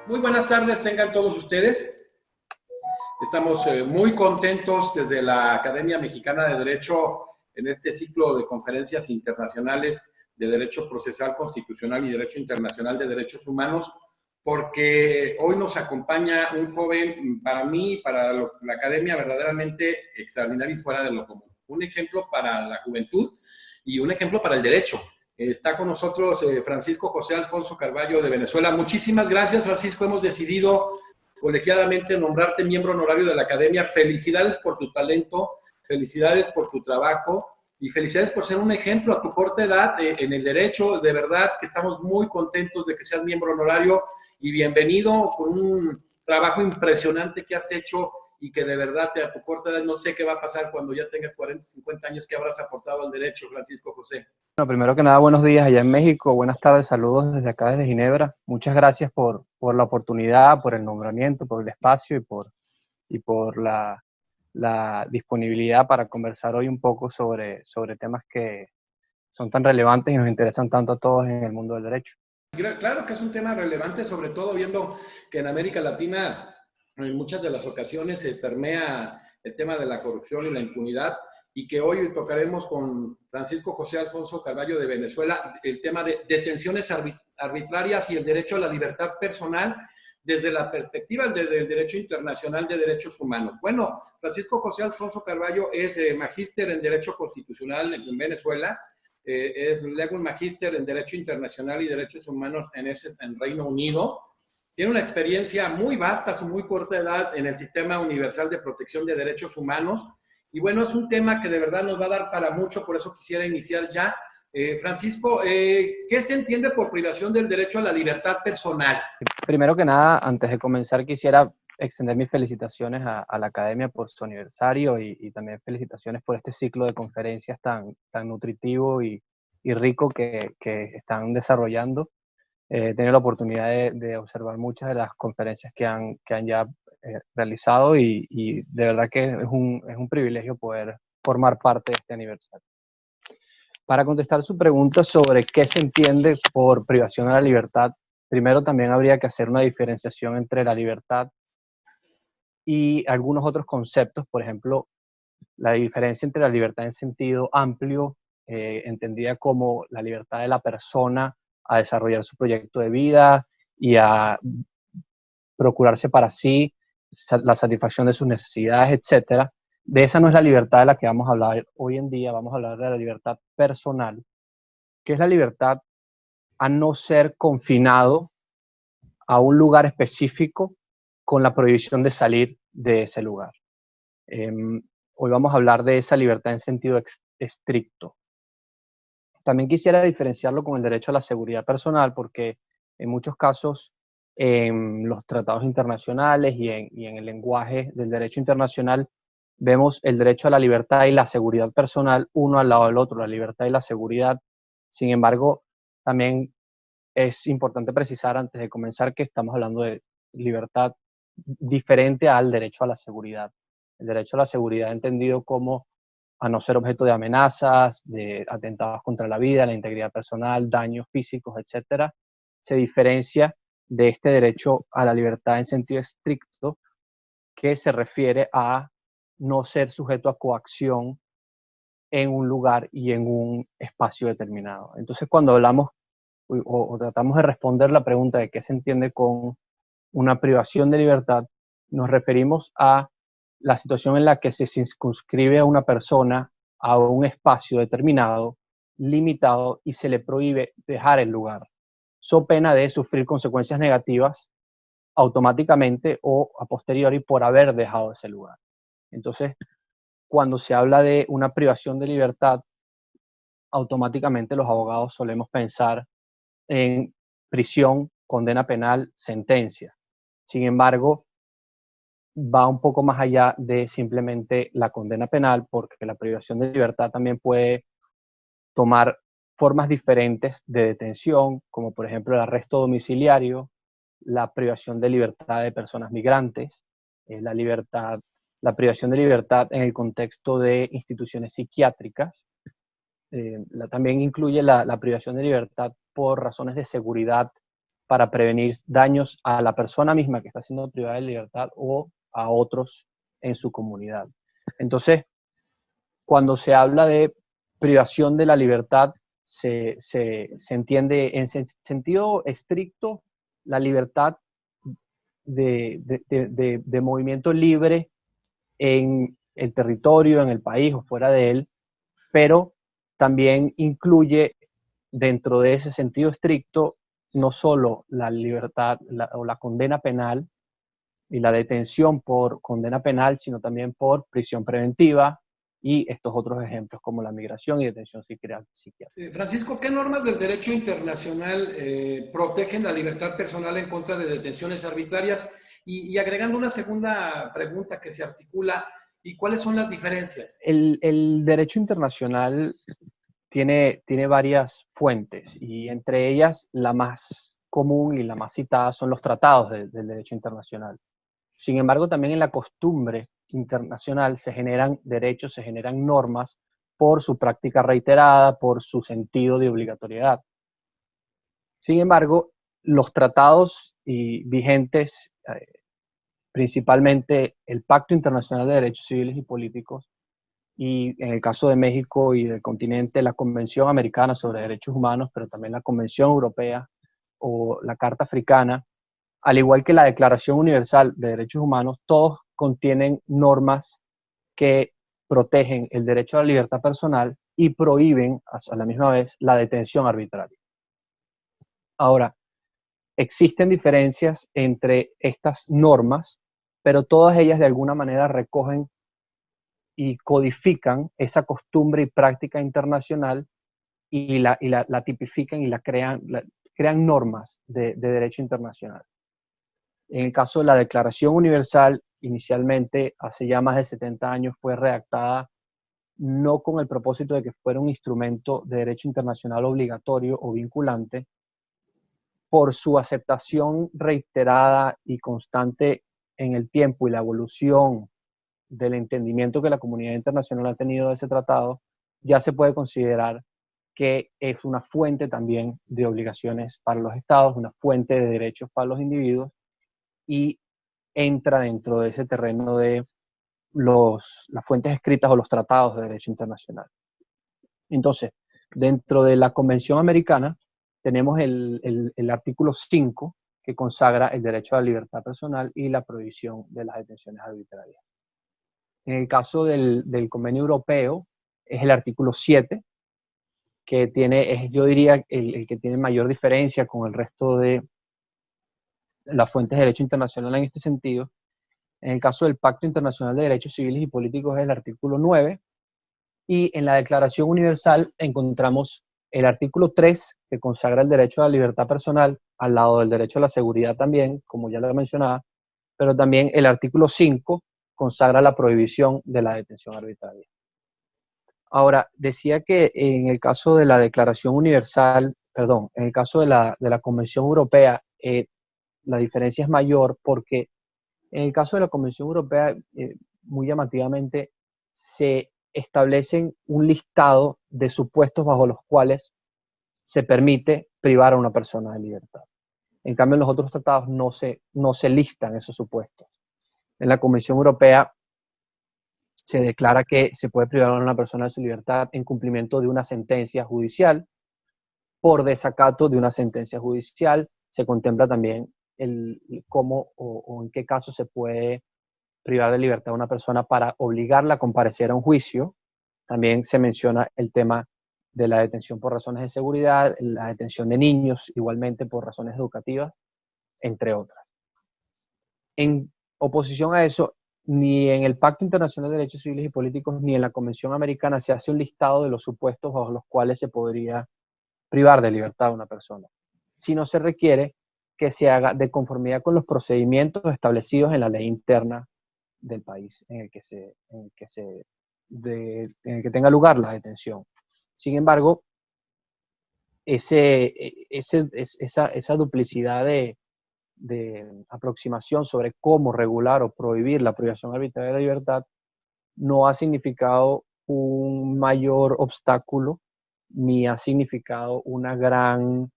Muy buenas tardes tengan todos ustedes. Estamos muy contentos desde la Academia Mexicana de Derecho en este ciclo de conferencias internacionales de Derecho Procesal Constitucional y Derecho Internacional de Derechos Humanos, porque hoy nos acompaña un joven, para mí, para la Academia, verdaderamente extraordinario y fuera de lo común. Un ejemplo para la juventud y un ejemplo para el derecho. Está con nosotros Francisco José Alfonso Carballo de Venezuela. Muchísimas gracias, Francisco. Hemos decidido colegiadamente nombrarte miembro honorario de la Academia. Felicidades por tu talento, felicidades por tu trabajo y felicidades por ser un ejemplo a tu corta edad en el derecho. De verdad que estamos muy contentos de que seas miembro honorario y bienvenido con un trabajo impresionante que has hecho y que de verdad a tu corta edad no sé qué va a pasar cuando ya tengas 40, 50 años que habrás aportado al derecho, Francisco José. Bueno, primero que nada, buenos días allá en México, buenas tardes, saludos desde acá, desde Ginebra. Muchas gracias por la oportunidad, por el nombramiento, por el espacio y por la disponibilidad para conversar hoy un poco sobre temas que son tan relevantes y nos interesan tanto a todos en el mundo del derecho. Claro que es un tema relevante, sobre todo viendo que en América Latina en muchas de las ocasiones se permea el tema de la corrupción y la impunidad, y que hoy tocaremos con Francisco José Alfonso Carballo de Venezuela el tema de detenciones arbitrarias y el derecho a la libertad personal desde la perspectiva del derecho internacional de derechos humanos. Bueno, Francisco José Alfonso Carballo es magíster en Derecho Constitucional en Venezuela, es Legal Magíster en Derecho Internacional y Derechos Humanos en Reino Unido. Tiene una experiencia muy vasta, a su muy corta edad, en el Sistema Universal de Protección de Derechos Humanos. Y bueno, es un tema que de verdad nos va a dar para mucho, por eso quisiera iniciar ya. Francisco, ¿qué se entiende por privación del derecho a la libertad personal? Primero que nada, antes de comenzar, quisiera extender mis felicitaciones a la Academia por su aniversario y también felicitaciones por este ciclo de conferencias tan nutritivo y rico que están desarrollando. He tenido la oportunidad de observar muchas de las conferencias que han ya realizado y de verdad que es un privilegio poder formar parte de este aniversario. Para contestar su pregunta sobre qué se entiende por privación de la libertad, primero también habría que hacer una diferenciación entre la libertad y algunos otros conceptos, por ejemplo, la diferencia entre la libertad en sentido amplio, entendida como la libertad de la persona a desarrollar su proyecto de vida y a procurarse para sí la satisfacción de sus necesidades, etcétera. De esa no es la libertad de la que vamos a hablar hoy en día, vamos a hablar de la libertad personal, que es la libertad a no ser confinado a un lugar específico con la prohibición de salir de ese lugar. Hoy vamos a hablar de esa libertad en sentido estricto. También quisiera diferenciarlo con el derecho a la seguridad personal, porque en muchos casos en los tratados internacionales y en el lenguaje del derecho internacional vemos el derecho a la libertad y la seguridad personal uno al lado del otro, la libertad y la seguridad. Sin embargo, también es importante precisar antes de comenzar que estamos hablando de libertad diferente al derecho a la seguridad. El derecho a la seguridad entendido como a no ser objeto de amenazas, de atentados contra la vida, la integridad personal, daños físicos, etcétera, se diferencia de este derecho a la libertad en sentido estricto, que se refiere a no ser sujeto a coacción en un lugar y en un espacio determinado. Entonces, cuando hablamos o tratamos de responder la pregunta de qué se entiende con una privación de libertad, nos referimos a la situación en la que se circunscribe a una persona a un espacio determinado, limitado, y se le prohíbe dejar el lugar, so pena de sufrir consecuencias negativas automáticamente o a posteriori por haber dejado ese lugar. Entonces, cuando se habla de una privación de libertad, automáticamente los abogados solemos pensar en prisión, condena penal, sentencia. Sin embargo, va un poco más allá de simplemente la condena penal, porque la privación de libertad también puede tomar formas diferentes de detención, como por ejemplo el arresto domiciliario, la privación de libertad de personas migrantes, la privación de libertad en el contexto de instituciones psiquiátricas. También incluye la privación de libertad por razones de seguridad para prevenir daños a la persona misma que está siendo privada de libertad o a otros en su comunidad. Entonces, cuando se habla de privación de la libertad, se entiende en sentido estricto la libertad de movimiento libre en el territorio, en el país o fuera de él, pero también incluye dentro de ese sentido estricto no solo la libertad o la condena penal y la detención por condena penal, sino también por prisión preventiva y estos otros ejemplos como la migración y detención psiquiátrica. Francisco, ¿qué normas del derecho internacional protegen la libertad personal en contra de detenciones arbitrarias? Y agregando una segunda pregunta que se articula, ¿y cuáles son las diferencias? El derecho internacional tiene varias fuentes y entre ellas la más común y la más citada son los tratados del derecho internacional. Sin embargo, también en la costumbre internacional se generan derechos, se generan normas por su práctica reiterada, por su sentido de obligatoriedad. Sin embargo, los tratados vigentes, principalmente el Pacto Internacional de Derechos Civiles y Políticos, y en el caso de México y del continente, la Convención Americana sobre Derechos Humanos, pero también la Convención Europea o la Carta Africana, al igual que la Declaración Universal de Derechos Humanos, todos contienen normas que protegen el derecho a la libertad personal y prohíben a la misma vez la detención arbitraria. Ahora, existen diferencias entre estas normas, pero todas ellas de alguna manera recogen y codifican esa costumbre y práctica internacional y la tipifican y crean normas de derecho internacional. En el caso de la Declaración Universal, inicialmente, hace ya más de 70 años, fue redactada no con el propósito de que fuera un instrumento de derecho internacional obligatorio o vinculante, por su aceptación reiterada y constante en el tiempo y la evolución del entendimiento que la comunidad internacional ha tenido de ese tratado, ya se puede considerar que es una fuente también de obligaciones para los estados, una fuente de derechos para los individuos y entra dentro de ese terreno de las fuentes escritas o los tratados de derecho internacional. Entonces, dentro de la Convención Americana tenemos el artículo 5 que consagra el derecho a la libertad personal y la prohibición de las detenciones arbitrarias. En el caso del Convenio Europeo es el artículo 7, que yo diría, el que tiene mayor diferencia con el resto de las fuentes de derecho internacional en este sentido. En el caso del Pacto Internacional de Derechos Civiles y Políticos es el artículo 9, y en la Declaración Universal encontramos el artículo 3, que consagra el derecho a la libertad personal, al lado del derecho a la seguridad también, como ya lo mencionaba, pero también el artículo 5 consagra la prohibición de la detención arbitraria. Ahora, decía que en el caso de la Declaración Universal, perdón, en el caso de la Convención Europea, la diferencia es mayor porque en el caso de la Convención Europea, muy llamativamente, se establecen un listado de supuestos bajo los cuales se permite privar a una persona de libertad. En cambio, en los otros tratados no se listan esos supuestos. En la Convención Europea se declara que se puede privar a una persona de su libertad en cumplimiento de una sentencia judicial. Por desacato de una sentencia judicial, se contempla también cómo o en qué caso se puede privar de libertad a una persona para obligarla a comparecer a un juicio. También se menciona el tema de la detención por razones de seguridad, la detención de niños igualmente por razones educativas, entre otras. En oposición a eso, ni en el Pacto Internacional de Derechos Civiles y Políticos ni en la Convención Americana se hace un listado de los supuestos bajo los cuales se podría privar de libertad a una persona, sino se requiere que se haga de conformidad con los procedimientos establecidos en la ley interna del país en el que tenga lugar la detención. Sin embargo, esa duplicidad de aproximación sobre cómo regular o prohibir la privación arbitraria de la libertad no ha significado un mayor obstáculo ni ha significado una gran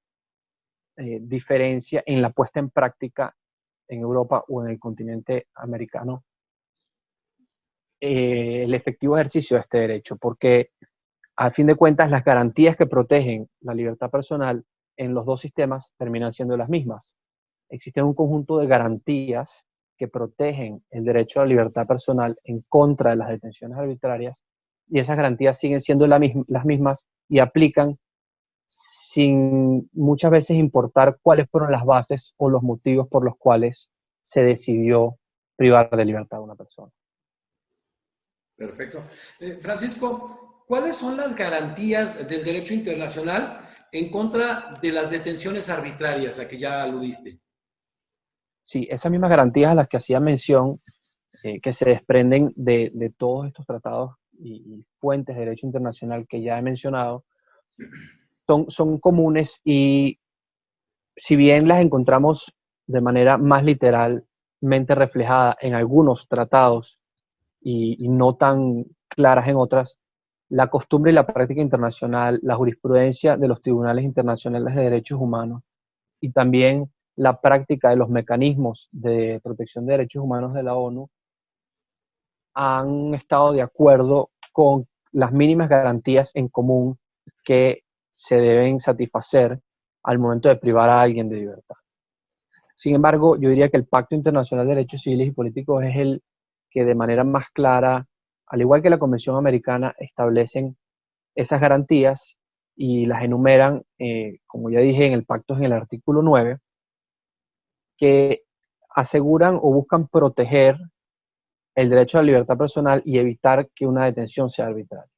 diferencia en la puesta en práctica en Europa o en el continente americano el efectivo ejercicio de este derecho, porque a fin de cuentas las garantías que protegen la libertad personal en los dos sistemas terminan siendo las mismas. Existe un conjunto de garantías que protegen el derecho a la libertad personal en contra de las detenciones arbitrarias, y esas garantías siguen siendo las mismas y aplican sin muchas veces importar cuáles fueron las bases o los motivos por los cuales se decidió privar de libertad a una persona. Perfecto. Francisco, ¿cuáles son las garantías del derecho internacional en contra de las detenciones arbitrarias a que ya aludiste? Sí, esas mismas garantías a las que hacía mención, que se desprenden de todos estos tratados y fuentes de derecho internacional que ya he mencionado, son comunes, y si bien las encontramos de manera más literalmente reflejada en algunos tratados y no tan claras en otras, la costumbre y la práctica internacional, la jurisprudencia de los tribunales internacionales de derechos humanos y también la práctica de los mecanismos de protección de derechos humanos de la ONU han estado de acuerdo con las mínimas garantías en común que se deben satisfacer al momento de privar a alguien de libertad. Sin embargo, yo diría que el Pacto Internacional de Derechos Civiles y Políticos es el que de manera más clara, al igual que la Convención Americana, establecen esas garantías y las enumeran, como ya dije, en el pacto en el artículo 9, que aseguran o buscan proteger el derecho a la libertad personal y evitar que una detención sea arbitraria.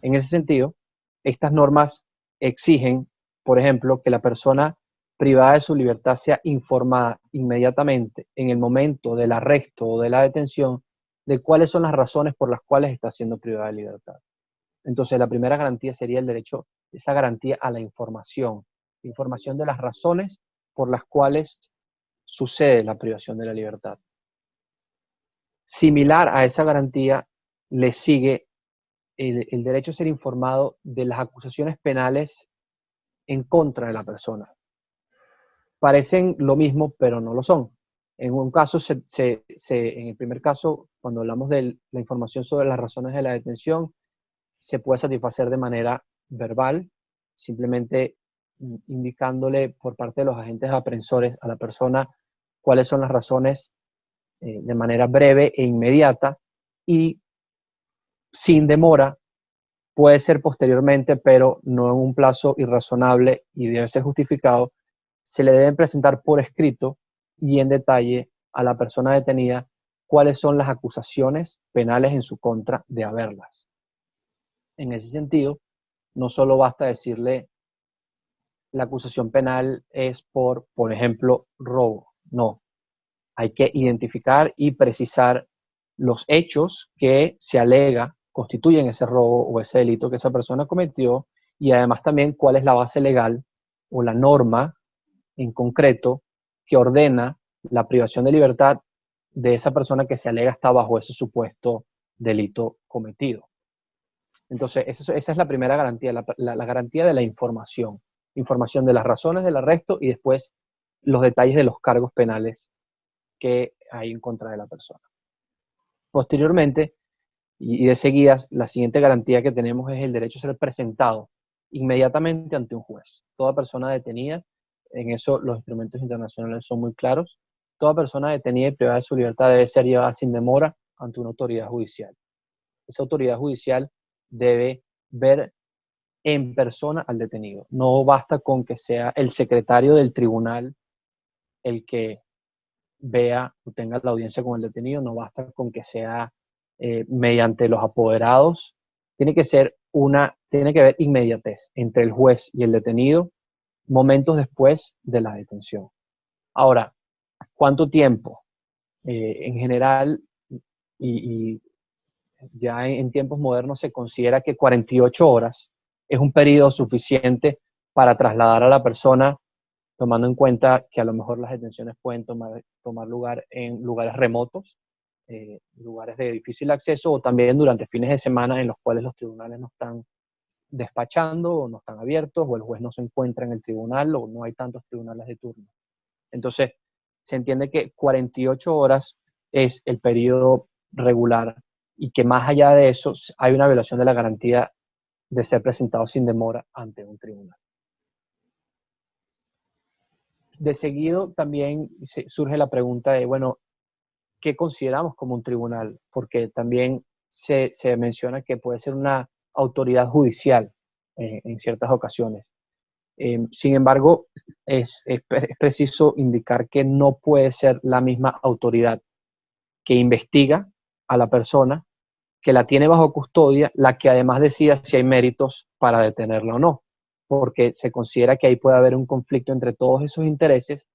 En ese sentido, estas normas exigen, por ejemplo, que la persona privada de su libertad sea informada inmediatamente en el momento del arresto o de la detención de cuáles son las razones por las cuales está siendo privada de libertad. Entonces, la primera garantía sería el derecho, esa garantía a la información de las razones por las cuales sucede la privación de la libertad. Similar a esa garantía, le sigue el derecho a ser informado de las acusaciones penales en contra de la persona. Parecen lo mismo, pero no lo son. En un caso, en el primer caso, cuando hablamos de la información sobre las razones de la detención, se puede satisfacer de manera verbal, simplemente indicándole por parte de los agentes aprensores a la persona cuáles son las razones de manera breve e inmediata y sin demora. Puede ser posteriormente, pero no en un plazo irrazonable y debe ser justificado. Se le deben presentar por escrito y en detalle a la persona detenida cuáles son las acusaciones penales en su contra de haberlas. En ese sentido, no solo basta decirle la acusación penal es por ejemplo, robo. No, hay que identificar y precisar los hechos que se alega constituyen ese robo o ese delito que esa persona cometió, y además también cuál es la base legal o la norma en concreto que ordena la privación de libertad de esa persona que se alega está bajo ese supuesto delito cometido. Entonces, esa es la primera garantía, la garantía de la información. Información de las razones del arresto y después los detalles de los cargos penales que hay en contra de la persona. Posteriormente, y de seguidas, la siguiente garantía que tenemos es el derecho a ser presentado inmediatamente ante un juez. Toda persona detenida, en eso los instrumentos internacionales son muy claros, toda persona detenida y privada de su libertad debe ser llevada sin demora ante una autoridad judicial. Esa autoridad judicial debe ver en persona al detenido. No basta con que sea el secretario del tribunal el que vea o tenga la audiencia con el detenido, no basta con que sea mediante los apoderados, tiene que haber inmediatez entre el juez y el detenido momentos después de la detención. Ahora, ¿cuánto tiempo? En general, y ya en tiempos modernos se considera que 48 horas es un periodo suficiente para trasladar a la persona, tomando en cuenta que a lo mejor las detenciones pueden tomar lugar en lugares remotos, lugares de difícil acceso, o también durante fines de semana en los cuales los tribunales no están despachando o no están abiertos o el juez no se encuentra en el tribunal o no hay tantos tribunales de turno. Entonces, se entiende que 48 horas es el periodo regular y que más allá de eso hay una violación de la garantía de ser presentado sin demora ante un tribunal. De seguido también surge la pregunta de, bueno, ¿qué consideramos como un tribunal? Porque también se menciona que puede ser una autoridad judicial en ciertas ocasiones. Sin embargo, es preciso indicar que no puede ser la misma autoridad que investiga a la persona, que la tiene bajo custodia, la que además decida si hay méritos para detenerla o no, porque se considera que ahí puede haber un conflicto entre todos esos intereses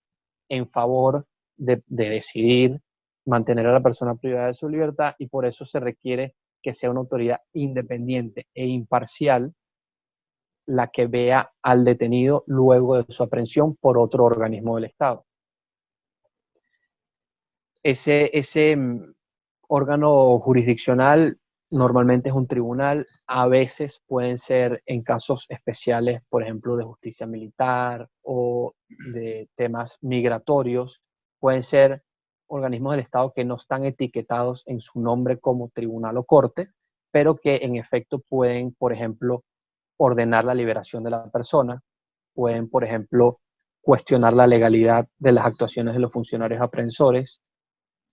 en favor de decidir mantener a la persona privada de su libertad, y por eso se requiere que sea una autoridad independiente e imparcial la que vea al detenido luego de su aprehensión por otro organismo del Estado. Ese órgano jurisdiccional normalmente es un tribunal, a veces pueden ser en casos especiales, por ejemplo, de justicia militar o de temas migratorios, pueden ser organismos del Estado que no están etiquetados en su nombre como tribunal o corte, pero que en efecto pueden, por ejemplo, ordenar la liberación de la persona, pueden, por ejemplo, cuestionar la legalidad de las actuaciones de los funcionarios aprehensores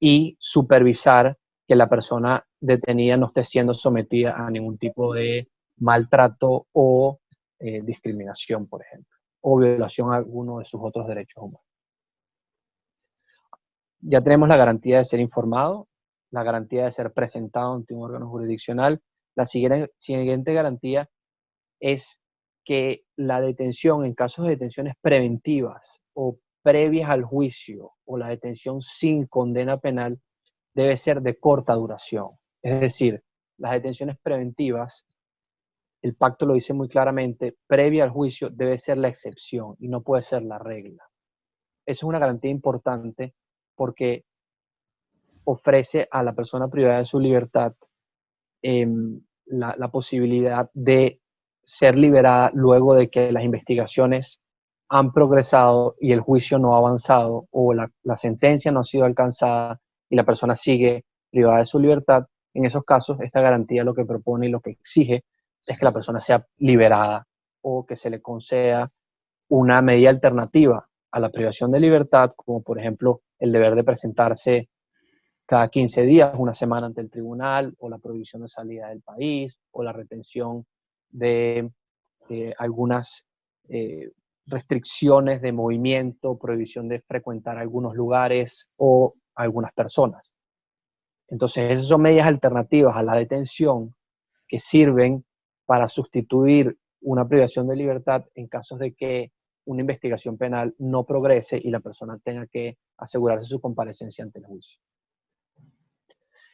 y supervisar que la persona detenida no esté siendo sometida a ningún tipo de maltrato o discriminación, por ejemplo, o violación a alguno de sus otros derechos humanos. Ya tenemos la garantía de ser informado, la garantía de ser presentado ante un órgano jurisdiccional. La siguiente garantía es que la detención, en casos de detenciones preventivas o previas al juicio, o la detención sin condena penal, debe ser de corta duración. Es decir, las detenciones preventivas, el pacto lo dice muy claramente, previa al juicio debe ser la excepción y no puede ser la regla. Eso es una garantía importante porque ofrece a la persona privada de su libertad la posibilidad de ser liberada luego de que las investigaciones han progresado y el juicio no ha avanzado, o la sentencia no ha sido alcanzada y la persona sigue privada de su libertad. En esos casos, esta garantía lo que propone y lo que exige es que la persona sea liberada o que se le conceda una medida alternativa a la privación de libertad, como por ejemplo el deber de presentarse cada 15 días, una semana ante el tribunal, o la prohibición de salida del país, o la retención de algunas restricciones de movimiento, prohibición de frecuentar algunos lugares o algunas personas. Entonces, esas son medidas alternativas a la detención que sirven para sustituir una privación de libertad en casos de que una investigación penal no progrese y la persona tenga que asegurarse su comparecencia ante el juicio.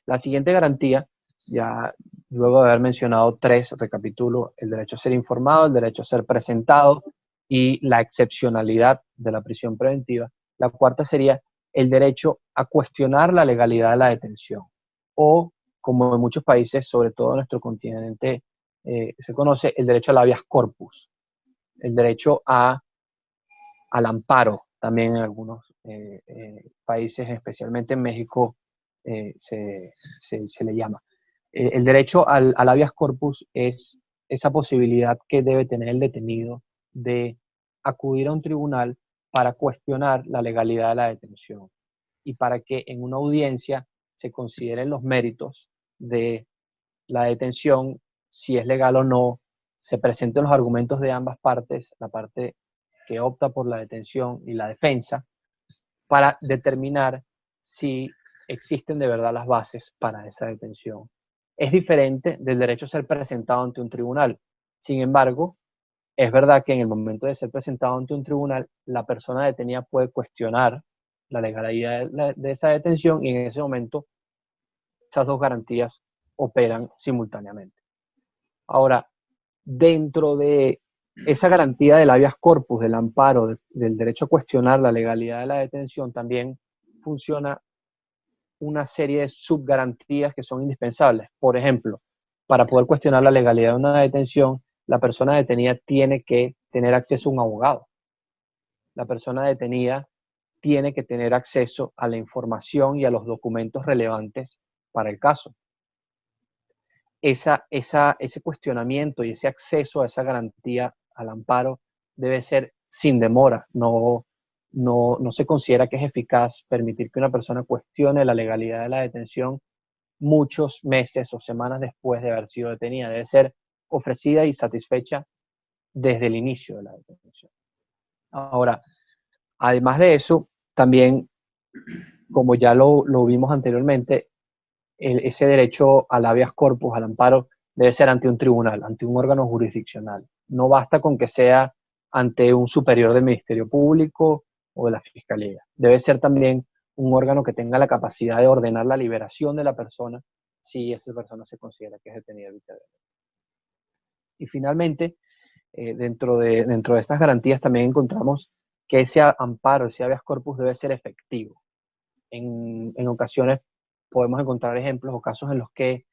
La siguiente garantía, ya luego de haber mencionado tres, recapitulo: el derecho a ser informado, el derecho a ser presentado y la excepcionalidad de la prisión preventiva. La cuarta sería el derecho a cuestionar la legalidad de la detención, o, como en muchos países, sobre todo en nuestro continente, se conoce el derecho al habeas corpus, el derecho al amparo, también en algunos países, especialmente en México, se le llama. El derecho al habeas corpus es esa posibilidad que debe tener el detenido de acudir a un tribunal para cuestionar la legalidad de la detención y para que en una audiencia se consideren los méritos de la detención, si es legal o no, se presenten los argumentos de ambas partes, la parte que opta por la detención y la defensa, para determinar si existen de verdad las bases para esa detención. Es diferente del derecho a ser presentado ante un tribunal. Sin embargo, es verdad que en el momento de ser presentado ante un tribunal, la persona detenida puede cuestionar la legalidad de esa detención, y en ese momento esas dos garantías operan simultáneamente. Ahora, dentro de esa garantía del habeas corpus, del amparo, del derecho a cuestionar la legalidad de la detención, también funciona una serie de subgarantías que son indispensables. Por ejemplo, para poder cuestionar la legalidad de una detención, la persona detenida tiene que tener acceso a un abogado. La persona detenida tiene que tener acceso a la información y a los documentos relevantes para el caso. Ese cuestionamiento y ese acceso a esa garantía al amparo debe ser sin demora. No se considera que es eficaz permitir que una persona cuestione la legalidad de la detención muchos meses o semanas después de haber sido detenida. Debe ser ofrecida y satisfecha desde el inicio de la detención. Ahora, además de eso, también, como ya lo vimos anteriormente, ese derecho al habeas corpus, al amparo, debe ser ante un tribunal, ante un órgano jurisdiccional. No basta con que sea ante un superior del Ministerio Público o de la Fiscalía. Debe ser también un órgano que tenga la capacidad de ordenar la liberación de la persona si esa persona se considera que es detenida arbitrariamente. Y finalmente, dentro de estas garantías también encontramos que ese amparo, ese habeas corpus debe ser efectivo. En ocasiones podemos encontrar ejemplos o casos en los que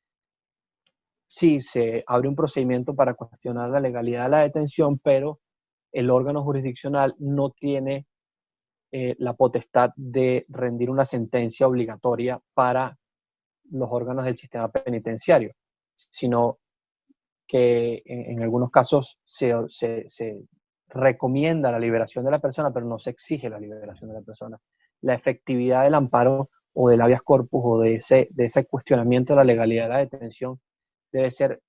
sí se abre un procedimiento para cuestionar la legalidad de la detención, pero el órgano jurisdiccional no tiene la potestad de rendir una sentencia obligatoria para los órganos del sistema penitenciario, sino que en algunos casos se recomienda la liberación de la persona, pero no se exige la liberación de la persona. La efectividad del amparo o del habeas corpus o de ese cuestionamiento de la legalidad de la detención debe ser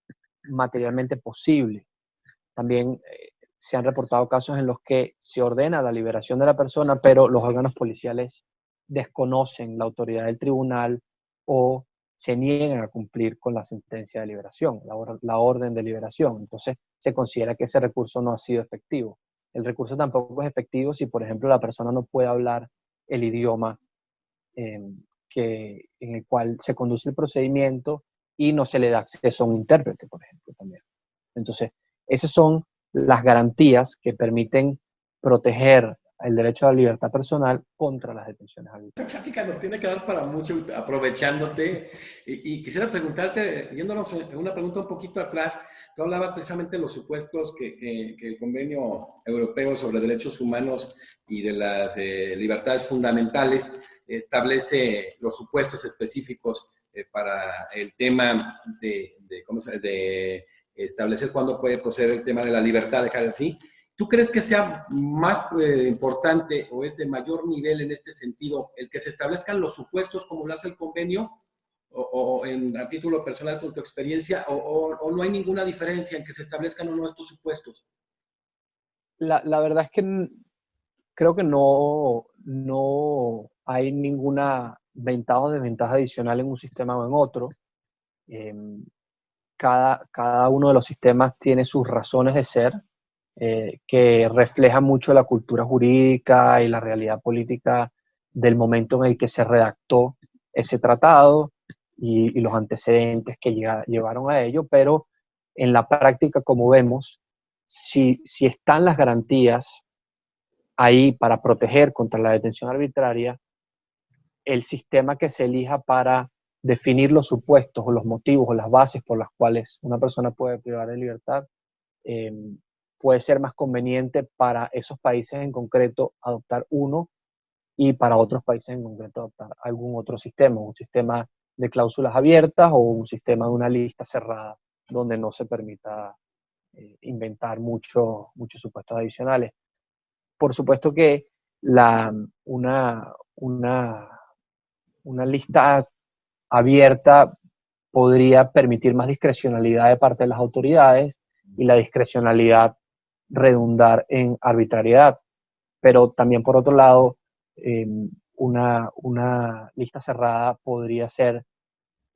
materialmente posible. También se han reportado casos en los que se ordena la liberación de la persona, pero los órganos policiales desconocen la autoridad del tribunal o se niegan a cumplir con la sentencia de liberación, la orden de liberación. Entonces, se considera que ese recurso no ha sido efectivo. El recurso tampoco es efectivo si, por ejemplo, la persona no puede hablar el idioma en el cual se conduce el procedimiento y no se le da acceso a un intérprete, por ejemplo, también. Entonces, esas son las garantías que permiten proteger el derecho a la libertad personal contra las detenciones arbitrarias. Esta plática nos tiene que dar para mucho, aprovechándote. Y quisiera preguntarte, yéndonos en una pregunta un poquito atrás, tú hablabas precisamente de los supuestos que el Convenio Europeo sobre Derechos Humanos y de las libertades fundamentales establece los supuestos específicos para el tema de establecer cuándo puede proceder el tema de la libertad, dejar así. ¿Tú crees que sea más importante o es de mayor nivel en este sentido el que se establezcan los supuestos como lo hace el convenio o a título personal con tu experiencia o no hay ninguna diferencia en que se establezcan o no estos supuestos? La verdad es que creo que no hay ninguna ventaja o desventaja adicional en un sistema o en otro. Cada uno de los sistemas tiene sus razones de ser, que reflejan mucho la cultura jurídica y la realidad política del momento en el que se redactó ese tratado y los antecedentes que llevaron a ello, pero en la práctica, como vemos, si están las garantías ahí para proteger contra la detención arbitraria, el sistema que se elija para definir los supuestos o los motivos o las bases por las cuales una persona puede privar de libertad, eh, puede ser más conveniente para esos países en concreto adoptar uno y para otros países en concreto adoptar algún otro sistema, un sistema de cláusulas abiertas o un sistema de una lista cerrada donde no se permita inventar muchos supuestos adicionales. Por supuesto que una lista abierta podría permitir más discrecionalidad de parte de las autoridades y la discrecionalidad redundar en arbitrariedad. Pero también, por otro lado, una lista cerrada podría ser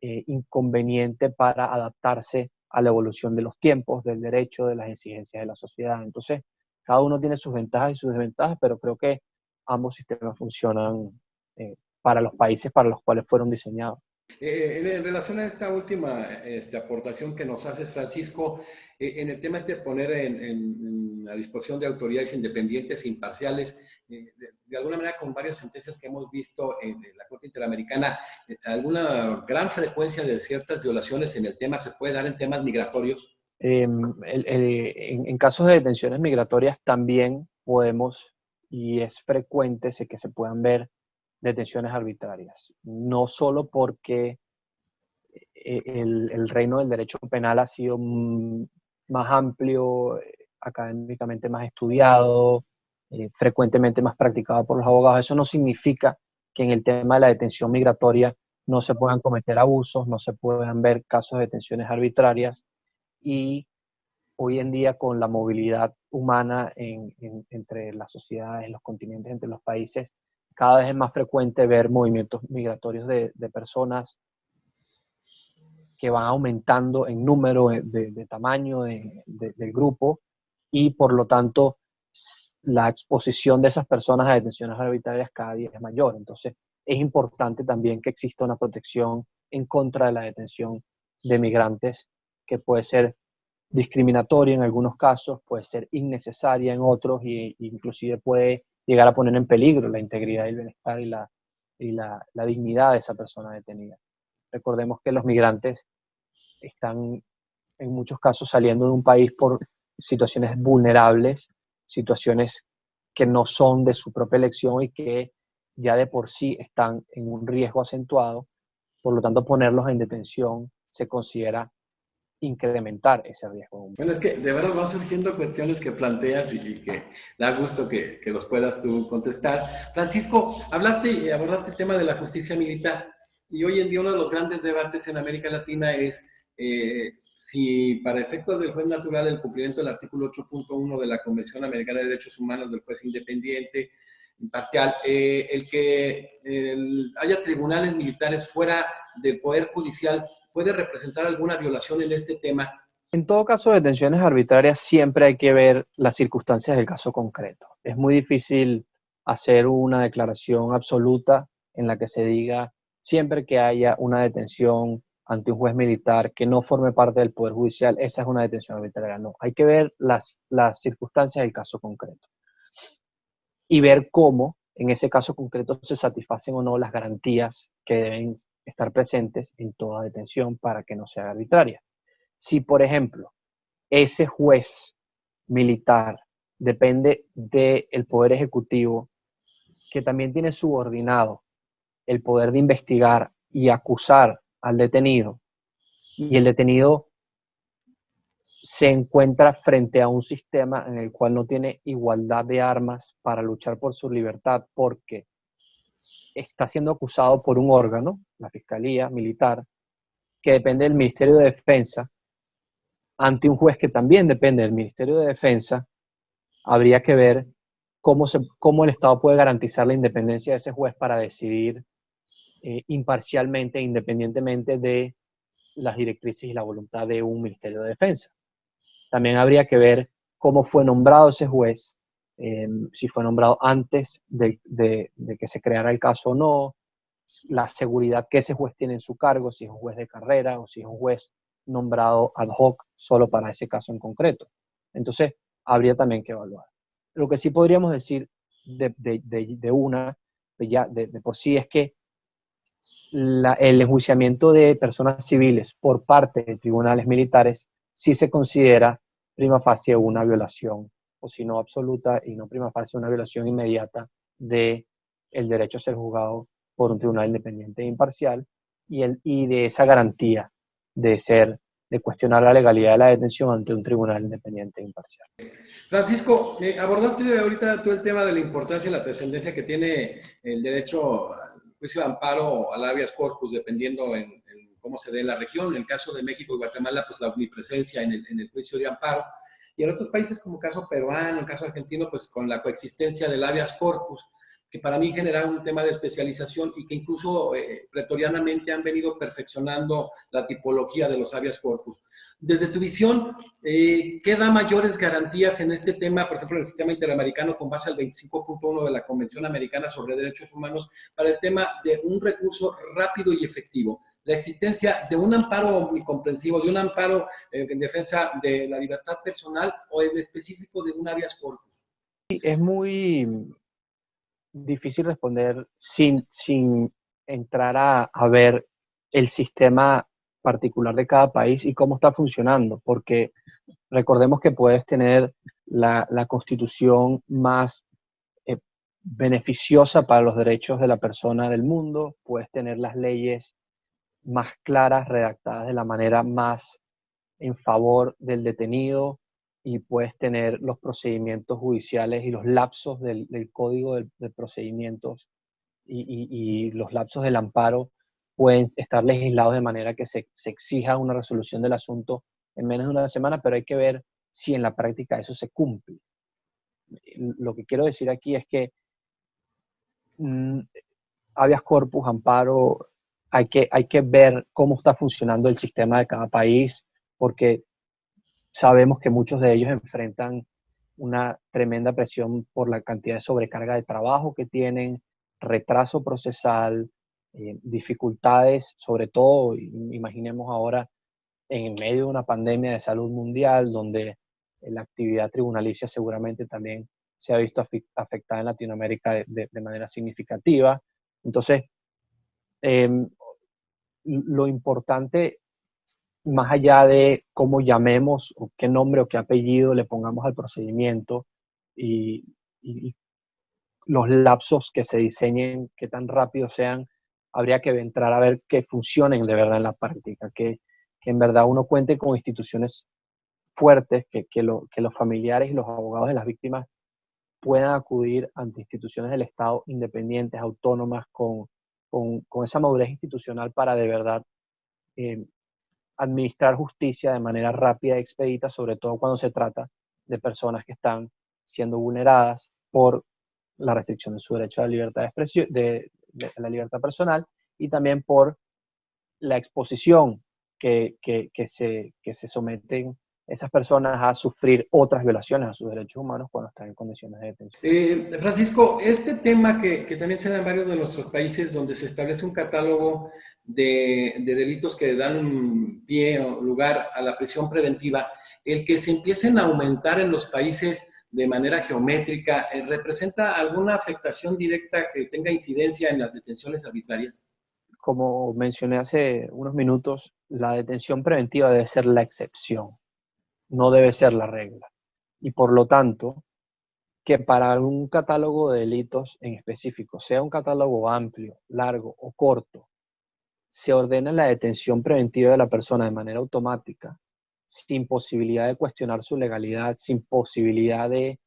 inconveniente para adaptarse a la evolución de los tiempos, del derecho, de las exigencias de la sociedad. Entonces, cada uno tiene sus ventajas y sus desventajas, pero creo que ambos sistemas funcionan para los países para los cuales fueron diseñados. En relación a esta última aportación que nos haces, Francisco, en el tema de poner en la disposición de autoridades independientes e imparciales, de alguna manera con varias sentencias que hemos visto en la Corte Interamericana, alguna gran frecuencia de ciertas violaciones en el tema se puede dar en temas migratorios. En casos de detenciones migratorias también podemos, y es frecuente que se puedan ver detenciones arbitrarias, no solo porque el reino del derecho penal ha sido más amplio, académicamente más estudiado, frecuentemente más practicado por los abogados. Eso no significa que en el tema de la detención migratoria no se puedan cometer abusos, no se puedan ver casos de detenciones arbitrarias, y hoy en día con la movilidad humana entre las sociedades, los continentes, entre los países, cada vez es más frecuente ver movimientos migratorios de personas que van aumentando en número, de tamaño del grupo, y por lo tanto la exposición de esas personas a detenciones arbitrarias cada día es mayor. Entonces es importante también que exista una protección en contra de la detención de migrantes, que puede ser discriminatoria en algunos casos, puede ser innecesaria en otros, e inclusive puede llegar a poner en peligro la integridad y el bienestar y la dignidad de esa persona detenida. Recordemos que los migrantes están en muchos casos saliendo de un país por situaciones vulnerables, situaciones que no son de su propia elección y que ya de por sí están en un riesgo acentuado. Por lo tanto, ponerlos en detención se considera incrementar ese riesgo. Bueno, es que de verdad van surgiendo cuestiones que planteas y que da gusto que los puedas tú contestar. Francisco, hablaste y abordaste el tema de la justicia militar, y hoy en día uno de los grandes debates en América Latina es si para efectos del juez natural el cumplimiento del artículo 8.1 de la Convención Americana de Derechos Humanos del juez independiente, imparcial, el que haya tribunales militares fuera del Poder Judicial puede representar alguna violación en este tema. En todo caso de detenciones arbitrarias siempre hay que ver las circunstancias del caso concreto. Es muy difícil hacer una declaración absoluta en la que se diga siempre que haya una detención ante un juez militar que no forme parte del Poder Judicial, esa es una detención arbitraria. No, hay que ver las circunstancias del caso concreto y ver cómo en ese caso concreto se satisfacen o no las garantías que deben estar presentes en toda detención para que no sea arbitraria. Si, por ejemplo, ese juez militar depende del Poder Ejecutivo, que también tiene subordinado el poder de investigar y acusar al detenido, y el detenido se encuentra frente a un sistema en el cual no tiene igualdad de armas para luchar por su libertad, porque está siendo acusado por un órgano, la Fiscalía Militar, que depende del Ministerio de Defensa, ante un juez que también depende del Ministerio de Defensa. Habría que ver cómo el Estado puede garantizar la independencia de ese juez para decidir imparcialmente e independientemente de las directrices y la voluntad de un Ministerio de Defensa. También habría que ver cómo fue nombrado ese juez, si fue nombrado antes de que se creara el caso o no, la seguridad que ese juez tiene en su cargo, si es un juez de carrera o si es un juez nombrado ad hoc solo para ese caso en concreto. Entonces, habría también que evaluar. Lo que sí podríamos decir de por sí es que el enjuiciamiento de personas civiles por parte de tribunales militares sí se considera prima facie una violación, o si no absoluta y no prima facie una violación inmediata de el derecho a ser juzgado por un tribunal independiente e imparcial, y de esa garantía de cuestionar la legalidad de la detención ante un tribunal independiente e imparcial. Francisco, abordaste ahorita tú el tema de la importancia y la trascendencia que tiene el derecho al juicio de amparo o al habeas corpus, dependiendo en cómo se dé en la región. En el caso de México y Guatemala, pues la omnipresencia en el juicio de amparo. Y en otros países, como el caso peruano, el caso argentino, pues con la coexistencia del habeas corpus, que para mí genera un tema de especialización y que incluso pretorianamente han venido perfeccionando la tipología de los habeas corpus. Desde tu visión, ¿qué da mayores garantías en este tema, por ejemplo, en el sistema interamericano con base al 25.1 de la Convención Americana sobre Derechos Humanos, para el tema de un recurso rápido y efectivo? La existencia de un amparo omnicomprensivo, de un amparo en defensa de la libertad personal o en específico de un habeas corpus. Es muy difícil responder sin entrar a ver el sistema particular de cada país y cómo está funcionando, porque recordemos que puedes tener la constitución más eh, beneficiosa para los derechos de la persona del mundo, puedes tener las leyes más claras, redactadas de la manera más en favor del detenido, y puedes tener los procedimientos judiciales y los lapsos del código de procedimientos y los lapsos del amparo pueden estar legislados de manera que se exija una resolución del asunto en menos de una semana, pero hay que ver si en la práctica eso se cumple. Lo que quiero decir aquí es que habeas corpus, amparo, hay que ver cómo está funcionando el sistema de cada país, porque sabemos que muchos de ellos enfrentan una tremenda presión por la cantidad de sobrecarga de trabajo que tienen, retraso procesal, dificultades, sobre todo, imaginemos ahora, en medio de una pandemia de salud mundial, donde la actividad tribunalicia seguramente también se ha visto afectada en Latinoamérica de manera significativa. Entonces, eh, lo importante, más allá de cómo llamemos o qué nombre o qué apellido le pongamos al procedimiento y, y los lapsos que se diseñen, qué tan rápidos sean, habría que entrar a ver que funcionen de verdad en la práctica, que en verdad uno cuente con instituciones fuertes, que los familiares y los abogados de las víctimas puedan acudir ante instituciones del Estado independientes, autónomas, con esa madurez institucional para de verdad eh, administrar justicia de manera rápida y expedita, sobre todo cuando se trata de personas que están siendo vulneradas por la restricción de su derecho a la libertad de expresión, de la libertad personal, y también por la exposición que se someten esas personas a sufrir otras violaciones a sus derechos humanos cuando están en condiciones de detención. Francisco, este tema que también se da en varios de nuestros países donde se establece un catálogo de delitos que dan pie o lugar a la prisión preventiva, el que se empiecen a aumentar en los países de manera geométrica, ¿representa alguna afectación directa que tenga incidencia en las detenciones arbitrarias? Como mencioné hace unos minutos, la detención preventiva debe ser la excepción, no debe ser la regla. Y por lo tanto, que para un catálogo de delitos en específico, sea un catálogo amplio, largo o corto, se ordena la detención preventiva de la persona de manera automática, sin posibilidad de cuestionar su legalidad, sin posibilidad de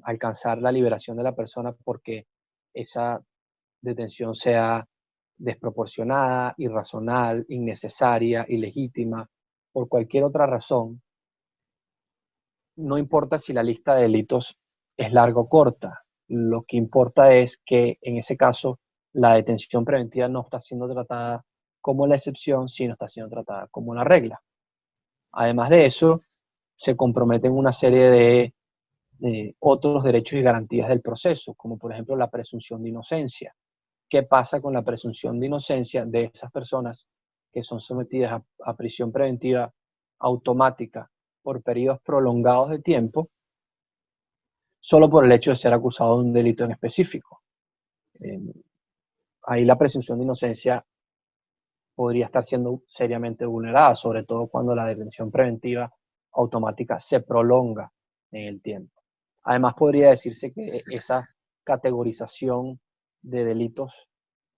alcanzar la liberación de la persona porque esa detención sea desproporcionada, irracional, innecesaria, ilegítima, por cualquier otra razón. No importa si la lista de delitos es larga o corta, lo que importa es que en ese caso la detención preventiva no está siendo tratada como la excepción, sino está siendo tratada como la regla. Además de eso, se comprometen una serie de otros derechos y garantías del proceso, como por ejemplo la presunción de inocencia. ¿Qué pasa con la presunción de inocencia de esas personas que son sometidas a prisión preventiva automática por periodos prolongados de tiempo, solo por el hecho de ser acusado de un delito en específico? Eh, Ahí la presunción de inocencia podría estar siendo seriamente vulnerada, sobre todo cuando la detención preventiva automática se prolonga en el tiempo. Además, podría decirse que esa categorización de delitos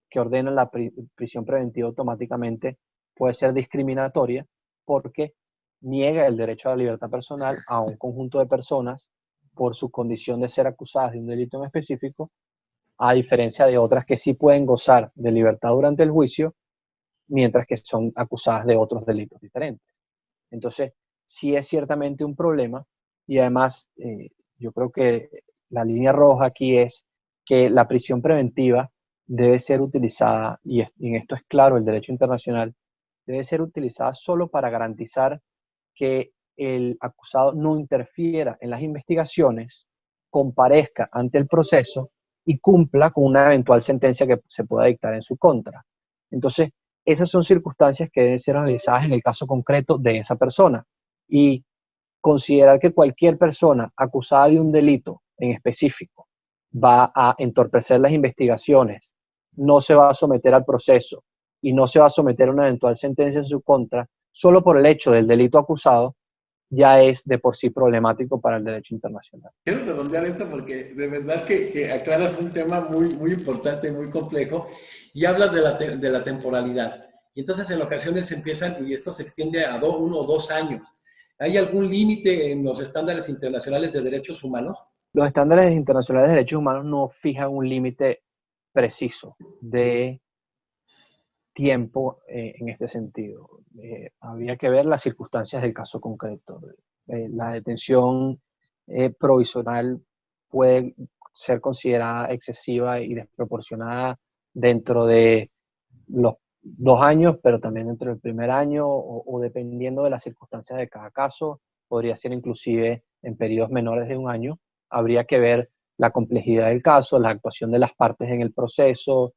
que ordenan la prisión preventiva automáticamente puede ser discriminatoria porque niega el derecho a la libertad personal a un conjunto de personas por su condición de ser acusadas de un delito en específico, a diferencia de otras que sí pueden gozar de libertad durante el juicio, mientras que son acusadas de otros delitos diferentes. Entonces, sí es ciertamente un problema, y además yo creo que la línea roja aquí es que la prisión preventiva debe ser utilizada, y en esto es claro el derecho internacional, debe ser utilizada solo para garantizar que el acusado no interfiera en las investigaciones, comparezca ante el proceso y cumpla con una eventual sentencia que se pueda dictar en su contra. Entonces, esas son circunstancias que deben ser analizadas en el caso concreto de esa persona. Y considerar que cualquier persona acusada de un delito en específico va a entorpecer las investigaciones, no se va a someter al proceso y no se va a someter a una eventual sentencia en su contra, solo por el hecho del delito acusado, ya es de por sí problemático para el derecho internacional. Quiero redondear esto porque de verdad que aclaras un tema muy, muy importante, muy complejo, y hablas de la temporalidad. Y entonces en ocasiones empiezan, y esto se extiende a 1 o 2 años. ¿Hay algún límite en los estándares internacionales de derechos humanos? Los estándares internacionales de derechos humanos no fijan un límite preciso de tiempo en este sentido. Habría que ver las circunstancias del caso concreto. La detención provisional puede ser considerada excesiva y desproporcionada dentro de los 2 años, pero también dentro del primer año, o dependiendo de las circunstancias de cada caso, podría ser inclusive en periodos menores de 1 año. Habría que ver la complejidad del caso, la actuación de las partes en el proceso,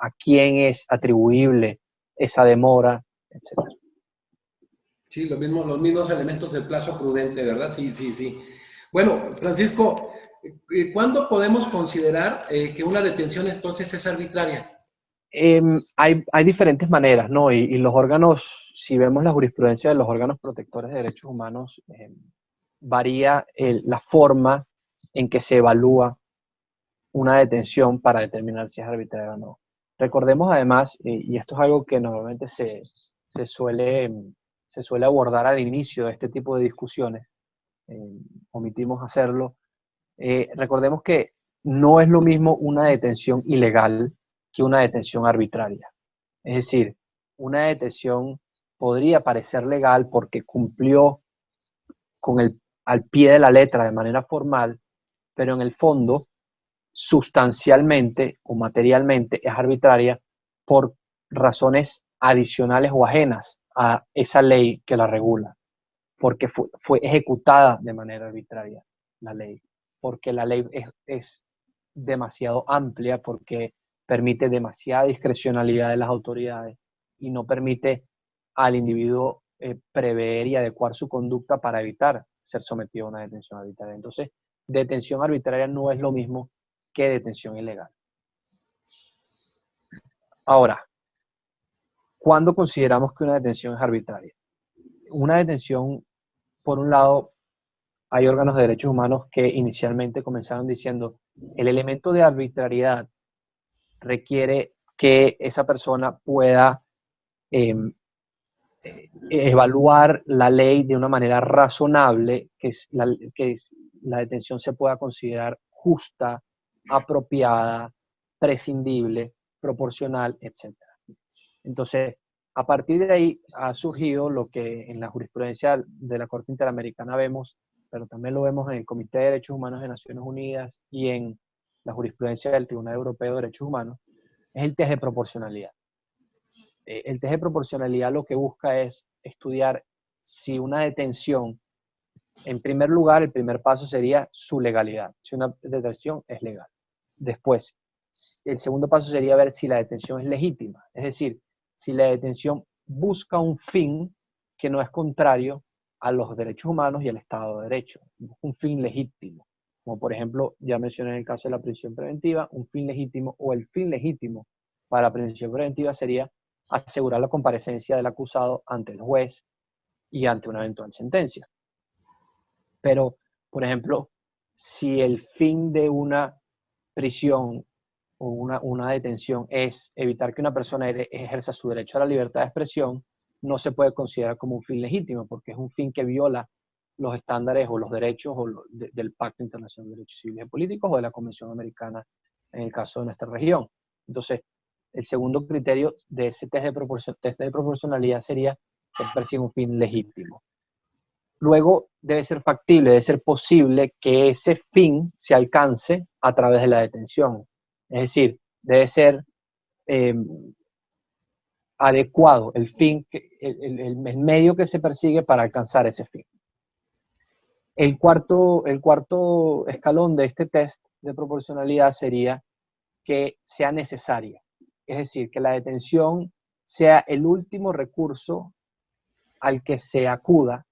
a quién es atribuible esa demora, etc. Sí, los mismos elementos del plazo prudente, ¿verdad? Sí, sí, sí. Bueno, Francisco, ¿cuándo podemos considerar que una detención entonces es arbitraria? Hay diferentes maneras, ¿no? Y los órganos, si vemos la jurisprudencia de los órganos protectores de derechos humanos, varía la forma en que se evalúa una detención para determinar si es arbitraria o no. Recordemos además, y esto es algo que normalmente se suele abordar al inicio de este tipo de discusiones, omitimos hacerlo. Recordemos que no es lo mismo una detención ilegal que una detención arbitraria. Es decir, una detención podría parecer legal porque cumplió al pie de la letra de manera formal, pero en el fondo, sustancialmente o materialmente, es arbitraria por razones adicionales o ajenas a esa ley que la regula, porque fue ejecutada de manera arbitraria la ley, porque la ley es demasiado amplia, porque permite demasiada discrecionalidad de las autoridades y no permite al individuo prever y adecuar su conducta para evitar ser sometido a una detención arbitraria. Entonces, detención arbitraria no es lo mismo que detención ilegal. Ahora, ¿cuándo consideramos que una detención es arbitraria? Una detención, por un lado, hay órganos de derechos humanos que inicialmente comenzaron diciendo el elemento de arbitrariedad requiere que esa persona pueda eh, evaluar la ley de una manera razonable, que la detención se pueda considerar justa, apropiada, prescindible, proporcional, etc. Entonces, a partir de ahí ha surgido lo que en la jurisprudencia de la Corte Interamericana vemos, pero también lo vemos en el Comité de Derechos Humanos de Naciones Unidas y en la jurisprudencia del Tribunal Europeo de Derechos Humanos, es el test de proporcionalidad. El test de proporcionalidad lo que busca es estudiar si una detención, en primer lugar, el primer paso sería su legalidad, si una detención es legal. Después, el segundo paso sería ver si la detención es legítima, es decir, si la detención busca un fin que no es contrario a los derechos humanos y al Estado de Derecho, un fin legítimo, como por ejemplo, ya mencioné en el caso de la prisión preventiva, un fin legítimo o el fin legítimo para la prisión preventiva sería asegurar la comparecencia del acusado ante el juez y ante una eventual sentencia. Pero, por ejemplo, si el fin de una prisión o una detención es evitar que una persona ejerza su derecho a la libertad de expresión, no se puede considerar como un fin legítimo, porque es un fin que viola los estándares o los derechos del Pacto Internacional de Derechos Civiles y Políticos o de la Convención Americana en el caso de nuestra región. Entonces, el segundo criterio de ese test de proporcionalidad sería que persigue un fin legítimo. Luego debe ser factible, debe ser posible que ese fin se alcance a través de la detención. Es decir, debe ser adecuado el medio que se persigue para alcanzar ese fin. El cuarto escalón de este test de proporcionalidad sería que sea necesaria. Es decir, que la detención sea el último recurso al que se acuda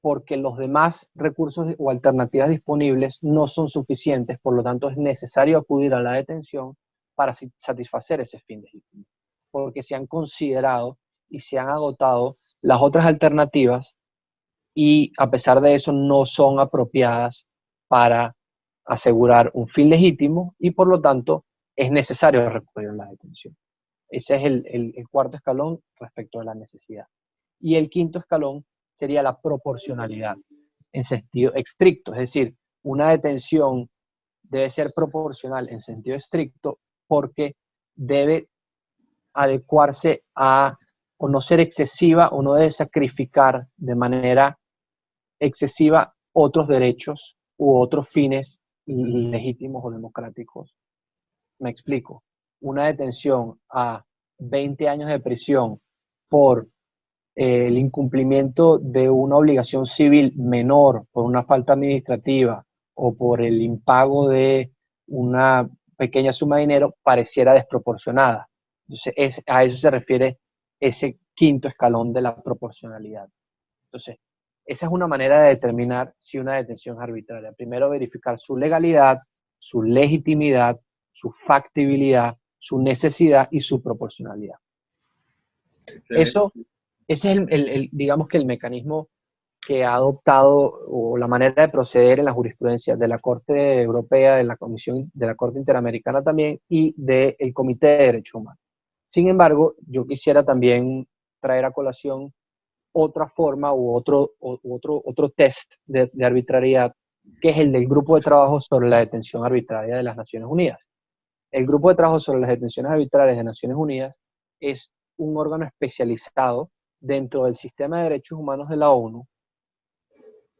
porque los demás recursos o alternativas disponibles no son suficientes, por lo tanto es necesario acudir a la detención para satisfacer ese fin legítimo. porque se han considerado y se han agotado las otras alternativas y a pesar de eso no son apropiadas para asegurar un fin legítimo y por lo tanto es necesario recurrir a la detención. Ese es el cuarto escalón respecto a la necesidad. Y el quinto escalón sería la proporcionalidad en sentido estricto, es decir, una detención debe ser proporcional en sentido estricto porque debe adecuarse a o no ser excesiva o no debe sacrificar de manera excesiva otros derechos u otros fines legítimos o democráticos. Me explico. Una detención a 20 años de prisión por el incumplimiento de una obligación civil menor, por una falta administrativa o por el impago de una pequeña suma de dinero, pareciera desproporcionada. Entonces, a eso se refiere ese quinto escalón de la proporcionalidad. Entonces, esa es una manera de determinar si una detención es arbitraria. Primero, verificar su legalidad, su legitimidad, su factibilidad, su necesidad y su proporcionalidad. Eso, ese es digamos que el mecanismo que ha adoptado o la manera de proceder en la jurisprudencia de la Corte Europea, de la Comisión, de la Corte Interamericana también y del Comité de Derechos Humanos. Sin embargo, yo quisiera también traer a colación otra forma u otro test de arbitrariedad, que es el del Grupo de Trabajo sobre la Detención Arbitraria de las Naciones Unidas. El Grupo de Trabajo sobre las Detenciones Arbitrarias de Naciones Unidas es un órgano especializado dentro del sistema de derechos humanos de la ONU,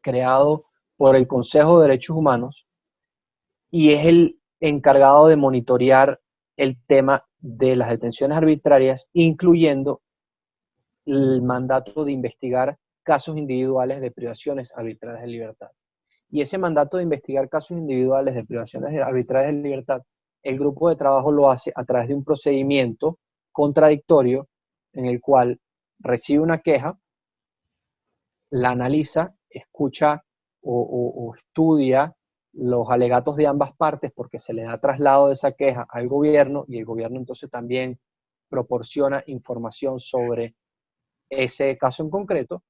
creado por el Consejo de Derechos Humanos, y es el encargado de monitorear el tema de las detenciones arbitrarias, incluyendo el mandato de investigar casos individuales de privaciones arbitrarias de libertad. Y ese mandato de investigar casos individuales de privaciones arbitrarias de libertad, el grupo de trabajo lo hace a través de un procedimiento contradictorio en el cual recibe una queja, la analiza, escucha o estudia los alegatos de ambas partes porque se le da traslado de esa queja al gobierno y el gobierno entonces también proporciona información sobre ese caso en concreto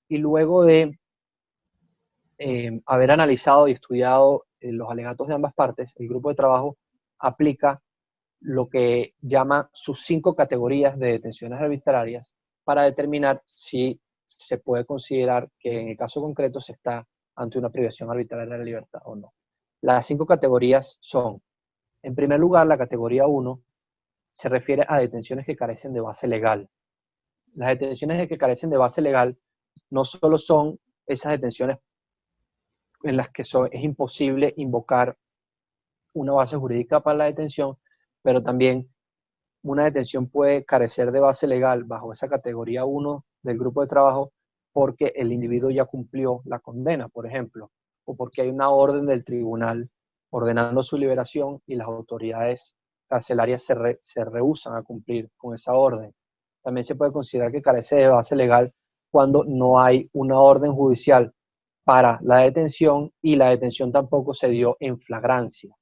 y luego de haber analizado y estudiado los alegatos de ambas partes, el grupo de trabajo aplica lo que llama sus 5 categorías de detenciones arbitrarias para determinar si se puede considerar que en el caso concreto se está ante una privación arbitraria de la libertad o no. Las 5 categorías son, en primer lugar, la categoría 1 se refiere a detenciones que carecen de base legal. Las detenciones que carecen de base legal no solo son esas detenciones en las que es imposible invocar una base jurídica para la detención, pero también una detención puede carecer de base legal bajo esa categoría 1 del grupo de trabajo porque el individuo ya cumplió la condena, por ejemplo, o porque hay una orden del tribunal ordenando su liberación y las autoridades carcelarias se rehúsan a cumplir con esa orden. También se puede considerar que carece de base legal cuando no hay una orden judicial para la detención y la detención tampoco se dio en flagrancia.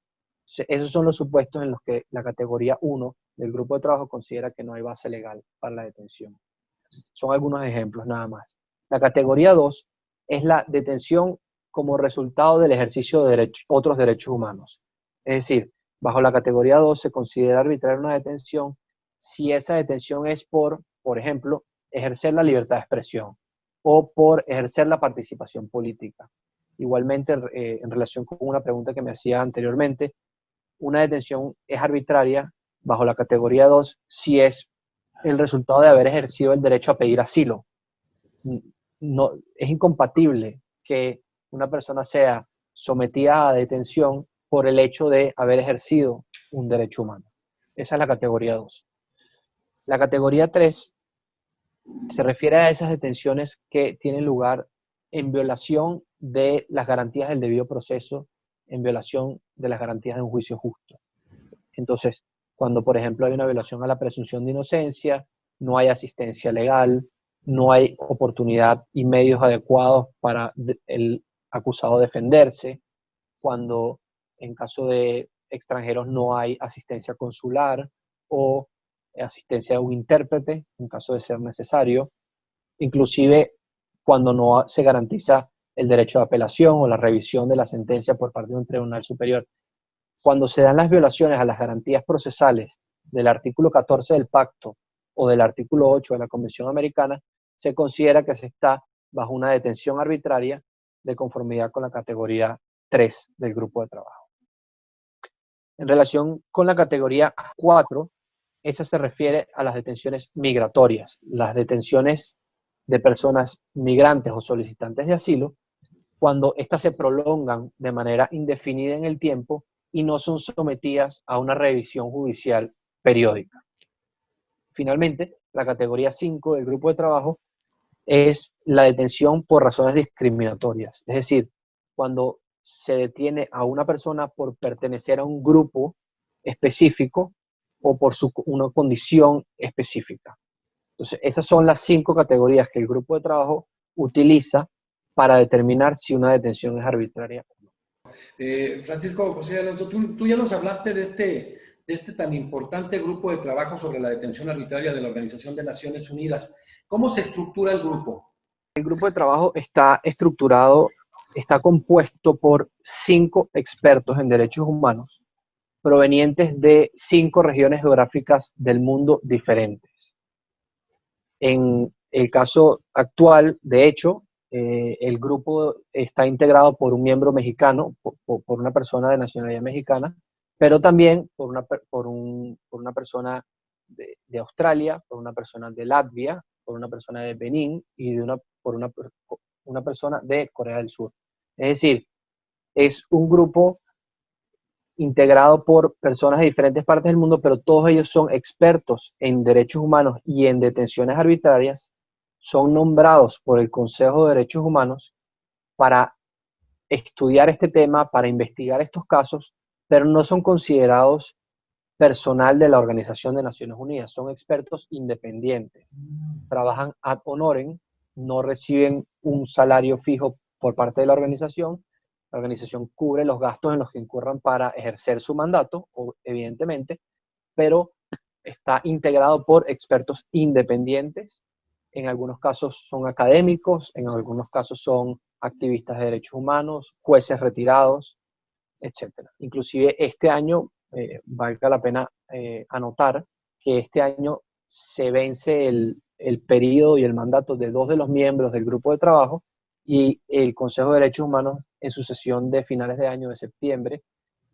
Esos son los supuestos en los que la categoría 1 del grupo de trabajo considera que no hay base legal para la detención. Son algunos ejemplos nada más. La categoría 2 es la detención como resultado del ejercicio de otros derechos humanos. Es decir, bajo la categoría 2 se considera arbitraria una detención si esa detención es por ejemplo, ejercer la libertad de expresión o por ejercer la participación política. Igualmente, en relación con una pregunta que me hacía anteriormente, una detención es arbitraria bajo la categoría 2 si es el resultado de haber ejercido el derecho a pedir asilo. No, es incompatible que una persona sea sometida a detención por el hecho de haber ejercido un derecho humano. Esa es la categoría 2. La categoría 3 se refiere a esas detenciones que tienen lugar en violación de las garantías del debido proceso, en violación de las garantías de un juicio justo. Entonces, cuando por ejemplo hay una violación a la presunción de inocencia, no hay asistencia legal, no hay oportunidad y medios adecuados para el acusado defenderse, cuando en caso de extranjeros no hay asistencia consular o asistencia de un intérprete en caso de ser necesario, inclusive cuando no se garantiza el derecho de apelación o la revisión de la sentencia por parte de un tribunal superior. Cuando se dan las violaciones a las garantías procesales del artículo 14 del pacto o del artículo 8 de la Convención Americana, se considera que se está bajo una detención arbitraria de conformidad con la categoría 3 del grupo de trabajo. En relación con la categoría 4, esa se refiere a las detenciones migratorias, las detenciones de personas migrantes o solicitantes de asilo, cuando éstas se prolongan de manera indefinida en el tiempo y no son sometidas a una revisión judicial periódica. Finalmente, la categoría 5 del grupo de trabajo es la detención por razones discriminatorias, es decir, cuando se detiene a una persona por pertenecer a un grupo específico o por una condición específica. Entonces, esas son las 5 categorías que el grupo de trabajo utiliza para determinar si una detención es arbitraria. Francisco José Alonso, tú ya nos hablaste de este tan importante grupo de trabajo sobre la detención arbitraria de la Organización de Naciones Unidas. ¿Cómo se estructura el grupo? El grupo de trabajo está estructurado, está compuesto por 5 expertos en derechos humanos provenientes de 5 regiones geográficas del mundo diferentes. En el caso actual, de hecho, el grupo está integrado por un miembro mexicano, por una persona de nacionalidad mexicana, pero también por una persona de Australia, por una persona de Latvia, por una persona de Benín y por una persona de Corea del Sur. Es decir, es un grupo integrado por personas de diferentes partes del mundo, pero todos ellos son expertos en derechos humanos y en detenciones arbitrarias, son nombrados por el Consejo de Derechos Humanos para estudiar este tema, para investigar estos casos, pero no son considerados personal de la Organización de Naciones Unidas, son expertos independientes, trabajan ad honorem, no reciben un salario fijo por parte de la organización cubre los gastos en los que incurran para ejercer su mandato, evidentemente, pero está integrado por expertos independientes, en algunos casos son académicos, en algunos casos son activistas de derechos humanos, jueces retirados, etc. Inclusive este año, valga la pena anotar que este año se vence el periodo y el mandato de 2 de los miembros del grupo de trabajo y el Consejo de Derechos Humanos en su sesión de finales de año de septiembre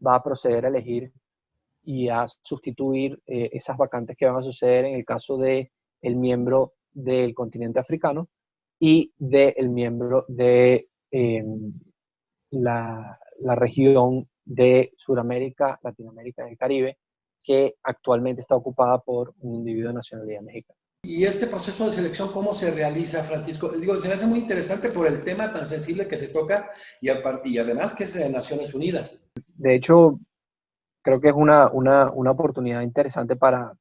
va a proceder a elegir y a sustituir esas vacantes que van a suceder en el caso de el miembro del continente africano y del miembro de la región de Sudamérica, Latinoamérica y el Caribe, que actualmente está ocupada por un individuo de nacionalidad mexicana. ¿Y este proceso de selección cómo se realiza, Francisco? Digo, se me hace muy interesante por el tema tan sensible que se toca y además que es de Naciones Unidas. De hecho, creo que es una oportunidad interesante para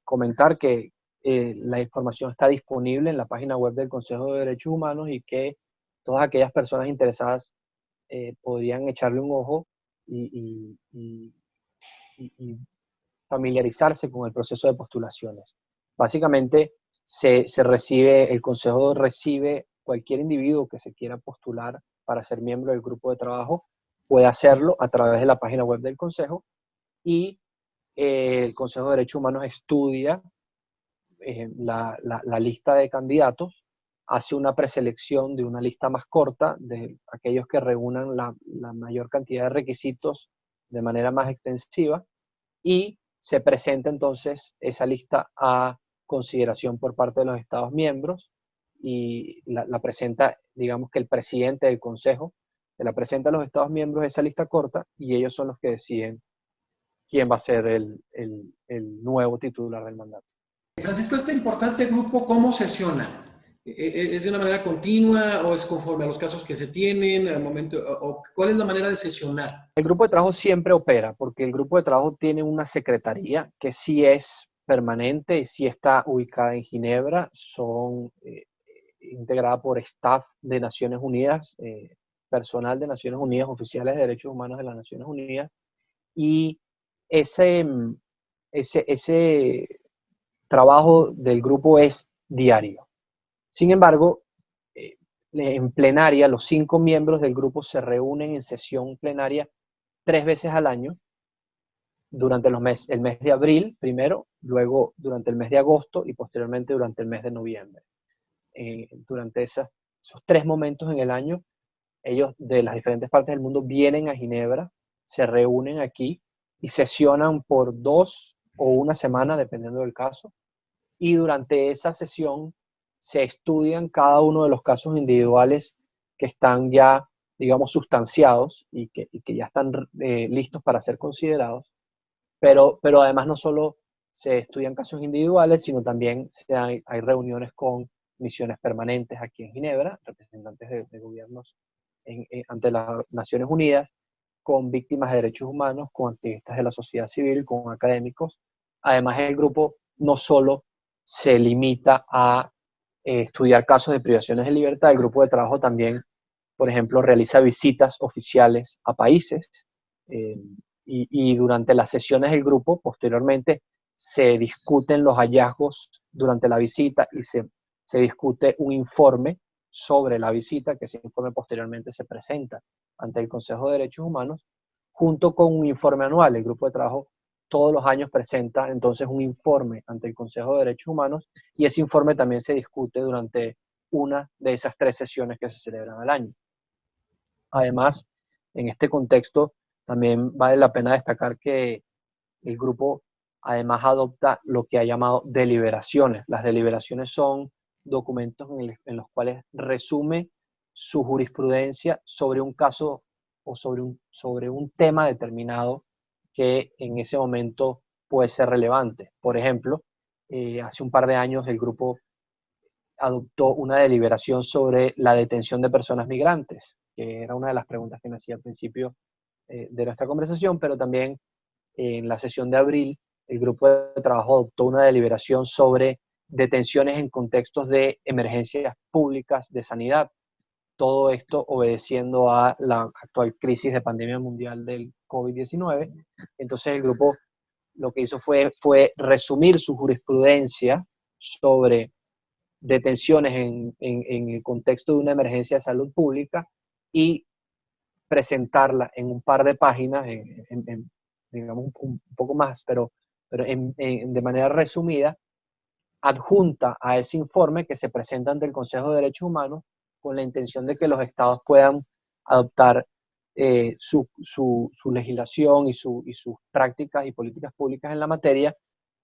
comentar que la información está disponible en la página web del Consejo de Derechos Humanos y que todas aquellas personas interesadas podrían echarle un ojo y familiarizarse con el proceso de postulaciones. Básicamente, el Consejo recibe cualquier individuo que se quiera postular para ser miembro del grupo de trabajo, puede hacerlo a través de la página web del Consejo y el Consejo de Derechos Humanos estudia la lista de candidatos, hace una preselección de una lista más corta de aquellos que reúnan la mayor cantidad de requisitos de manera más extensiva y se presenta entonces esa lista a consideración por parte de los Estados miembros y la presenta, digamos que el presidente del Consejo, se la presenta a los Estados miembros esa lista corta y ellos son los que deciden quién va a ser el nuevo titular del mandato. Francisco, este importante grupo, ¿cómo sesiona? ¿Es de una manera continua o es conforme a los casos que se tienen al momento? ¿O cuál es la manera de sesionar? El grupo de trabajo siempre opera porque el grupo de trabajo tiene una secretaría que sí es permanente y sí está ubicada en Ginebra, son integrada por staff de Naciones Unidas, personal de Naciones Unidas, oficiales de derechos humanos de las Naciones Unidas, y ese trabajo del grupo es diario. Sin embargo, en plenaria, los 5 miembros del grupo se reúnen en sesión plenaria 3 veces al año, durante el mes de abril primero, luego durante el mes de agosto y posteriormente durante el mes de noviembre. Durante esos 3 momentos en el año, ellos de las diferentes partes del mundo vienen a Ginebra, se reúnen aquí y sesionan por 2 o 1 semana, dependiendo del caso, y durante esa sesión se estudian cada uno de los casos individuales que están ya, digamos, sustanciados y que ya están listos para ser considerados, pero además no solo se estudian casos individuales, sino también hay reuniones con misiones permanentes aquí en Ginebra, representantes de gobiernos ante las Naciones Unidas, con víctimas de derechos humanos, con activistas de la sociedad civil, con académicos. Además, el grupo no solo se limita a estudiar casos de privaciones de libertad, el grupo de trabajo también, por ejemplo, realiza visitas oficiales a países y durante las sesiones del grupo, posteriormente, se discuten los hallazgos durante la visita y se discute un informe sobre la visita, que ese informe posteriormente se presenta ante el Consejo de Derechos Humanos, junto con un informe anual. El grupo de trabajo todos los años presenta entonces un informe ante el Consejo de Derechos Humanos y ese informe también se discute durante una de esas 3 sesiones que se celebran al año. Además, en este contexto, también vale la pena destacar que el grupo además adopta lo que ha llamado deliberaciones. Las deliberaciones son documentos en los cuales resume su jurisprudencia sobre un caso o sobre un tema determinado que en ese momento puede ser relevante. Por ejemplo, hace un par de años el grupo adoptó una deliberación sobre la detención de personas migrantes, que era una de las preguntas que me hacía al principio de nuestra conversación, pero también en la sesión de abril el grupo de trabajo adoptó una deliberación sobre detenciones en contextos de emergencias públicas de sanidad. Todo esto obedeciendo a la actual crisis de pandemia mundial del COVID-19. Entonces el grupo lo que hizo fue resumir su jurisprudencia sobre detenciones en el contexto de una emergencia de salud pública y presentarla en un par de páginas, digamos un poco más, pero de manera resumida, adjunta a ese informe que se presenta ante el Consejo de Derechos Humanos con la intención de que los estados puedan adoptar su legislación y sus prácticas y políticas públicas en la materia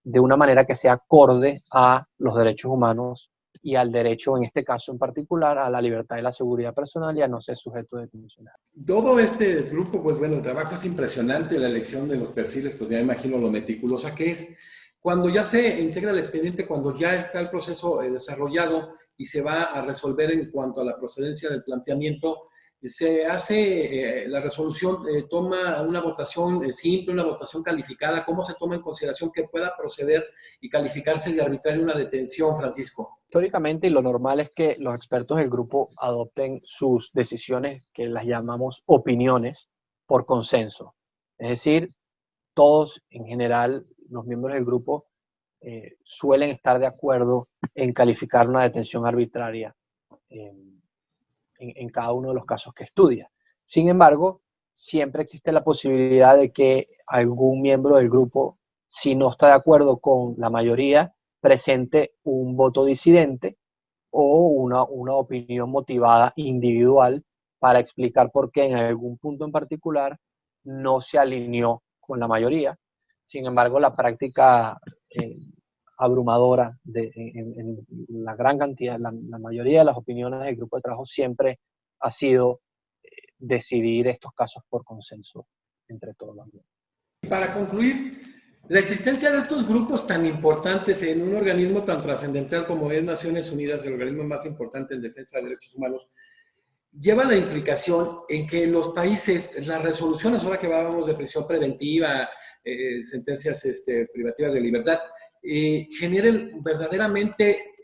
de una manera que sea acorde a los derechos humanos y al derecho, en este caso en particular, a la libertad y la seguridad personal y a no ser sujeto de detención. Todo este grupo, pues bueno, el trabajo es impresionante, la elección de los perfiles, pues ya imagino lo meticulosa que es. Cuando ya se integra el expediente, cuando ya está el proceso desarrollado y se va a resolver en cuanto a la procedencia del planteamiento, se hace la resolución, toma una votación simple, una votación calificada. ¿Cómo se toma en consideración que pueda proceder y calificarse de arbitraria una detención, Francisco? Históricamente, y lo normal es que los expertos del grupo adopten sus decisiones, que las llamamos opiniones, por consenso. Es decir, todos en general, los miembros del grupo, suelen estar de acuerdo en calificar una detención arbitraria en cada uno de los casos que estudia. Sin embargo, siempre existe la posibilidad de que algún miembro del grupo, si no está de acuerdo con la mayoría, presente un voto disidente o una opinión motivada individual para explicar por qué en algún punto en particular no se alineó con la mayoría. Sin embargo, la práctica abrumadora en la gran cantidad, la mayoría de las opiniones del grupo de trabajo siempre ha sido decidir estos casos por consenso entre todos los miembros. Para concluir, la existencia de estos grupos tan importantes en un organismo tan trascendental como es Naciones Unidas, el organismo más importante en defensa de derechos humanos, lleva la implicación en que los países, las resoluciones, ahora que hablábamos de prisión preventiva, sentencias privativas de libertad, generen verdaderamente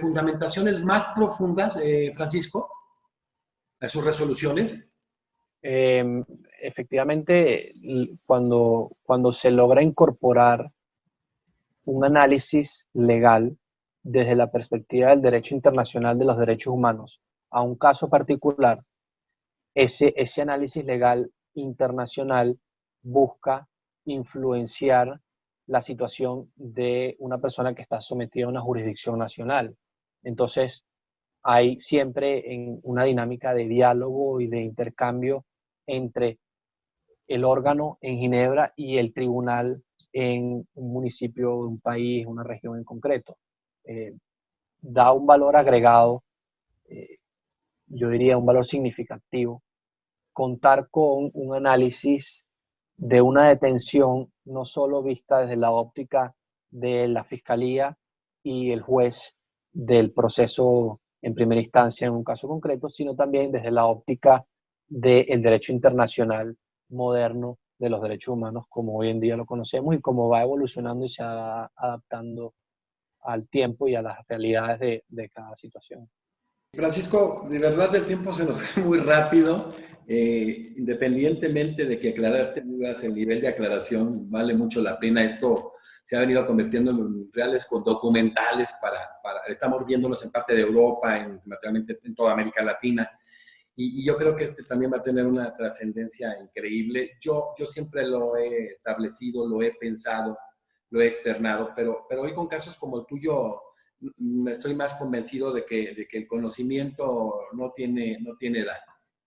fundamentaciones más profundas, Francisco, a sus resoluciones. Efectivamente, cuando se logra incorporar un análisis legal desde la perspectiva del derecho internacional de los derechos humanos a un caso particular, ese análisis legal internacional busca influenciar la situación de una persona que está sometida a una jurisdicción nacional. Entonces, hay siempre en una dinámica de diálogo y de intercambio entre el órgano en Ginebra y el tribunal en un municipio, un país, una región en concreto. Eh, Da un valor agregado, eh, yo diría un valor significativo, contar con un análisis de una detención no solo vista desde la óptica de la fiscalía y el juez del proceso en primera instancia en un caso concreto, sino también desde la óptica del derecho internacional moderno de los derechos humanos como hoy en día lo conocemos y cómo va evolucionando y se va adaptando al tiempo y a las realidades de cada situación. Francisco, de verdad el tiempo se nos fue muy rápido, independientemente de que aclaraste dudas, el nivel de aclaración vale mucho la pena. Esto se ha venido convirtiendo en reales documentales estamos viéndolos en parte de Europa, materialmente en toda América Latina, y yo creo que este también va a tener una trascendencia increíble. Yo siempre lo he establecido, lo he pensado, lo he externado, pero hoy con casos como el tuyo estoy más convencido de que el conocimiento no tiene edad.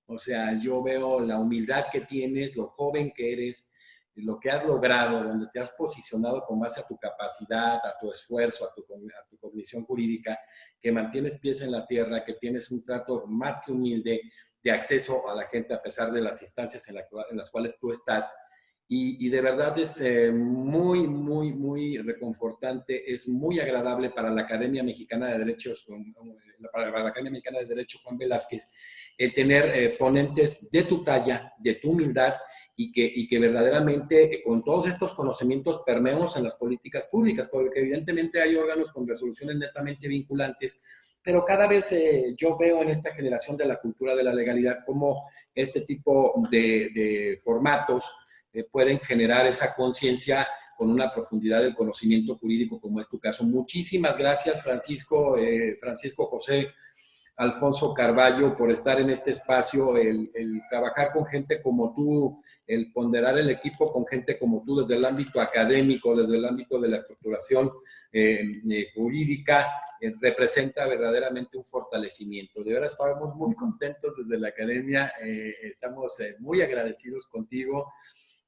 O sea, yo veo la humildad que tienes, lo joven que eres, lo que has logrado, donde te has posicionado con base a tu capacidad, a tu esfuerzo, a tu cognición jurídica, que mantienes pies en la tierra, que tienes un trato más que humilde de acceso a la gente a pesar de las instancias en las cuales tú estás. Y de verdad es muy, muy, muy reconfortante, es muy agradable para la Academia Mexicana de Derechos, para la Academia Mexicana de Derecho Juan Velázquez, el tener ponentes de tu talla, de tu humildad, y que verdaderamente con todos estos conocimientos permeemos en las políticas públicas, porque evidentemente hay órganos con resoluciones netamente vinculantes, pero cada vez yo veo en esta generación de la cultura de la legalidad cómo este tipo de formatos pueden generar esa conciencia con una profundidad del conocimiento jurídico como es tu caso. Muchísimas gracias, Francisco José Alfonso Carballo, por estar en este espacio, el trabajar con gente como tú, el ponderar el equipo con gente como tú desde el ámbito académico, desde el ámbito de la estructuración jurídica, representa verdaderamente un fortalecimiento. De verdad estamos muy contentos desde la academia, estamos muy agradecidos contigo.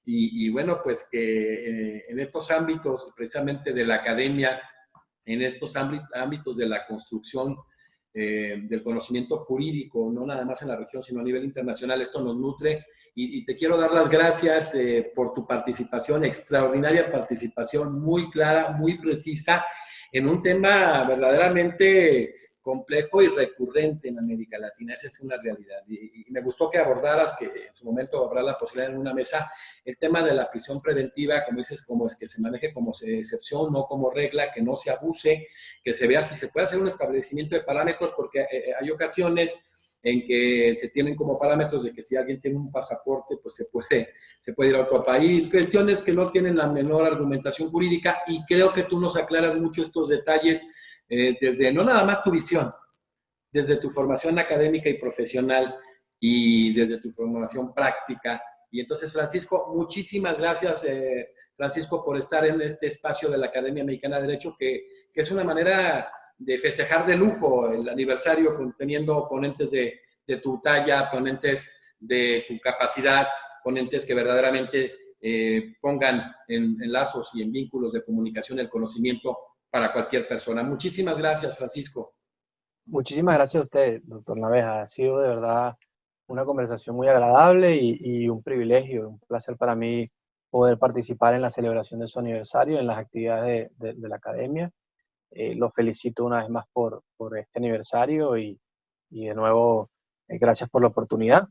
Y bueno, pues que en estos ámbitos precisamente de la academia, en estos ámbitos de la construcción del conocimiento jurídico, no nada más en la región, sino a nivel internacional, esto nos nutre. Y te quiero dar las gracias por tu participación, extraordinaria participación, muy clara, muy precisa, en un tema verdaderamente complejo y recurrente en América Latina. Esa es una realidad. Y me gustó que abordaras, que en su momento habrá la posibilidad en una mesa, el tema de la prisión preventiva, como dices, como es que se maneje como excepción, no como regla, que no se abuse, que se vea si se puede hacer un establecimiento de parámetros, porque hay ocasiones en que se tienen como parámetros de que si alguien tiene un pasaporte, pues se puede ir a otro país, cuestiones que no tienen la menor argumentación jurídica, y creo que tú nos aclaras mucho estos detalles desde no nada más tu visión, desde tu formación académica y profesional y desde tu formación práctica. Y entonces, Francisco, muchísimas gracias, Francisco, por estar en este espacio de la Academia Mexicana de Derecho, que es una manera de festejar de lujo el aniversario, teniendo ponentes de tu talla, ponentes de tu capacidad, ponentes que verdaderamente pongan en lazos y en vínculos de comunicación el conocimiento para cualquier persona. Muchísimas gracias, Francisco. Muchísimas gracias a usted, doctor Naveja. Ha sido de verdad una conversación muy agradable y un privilegio, un placer para mí poder participar en la celebración de su aniversario, en las actividades de la academia. Lo felicito una vez más por este aniversario y de nuevo, gracias por la oportunidad.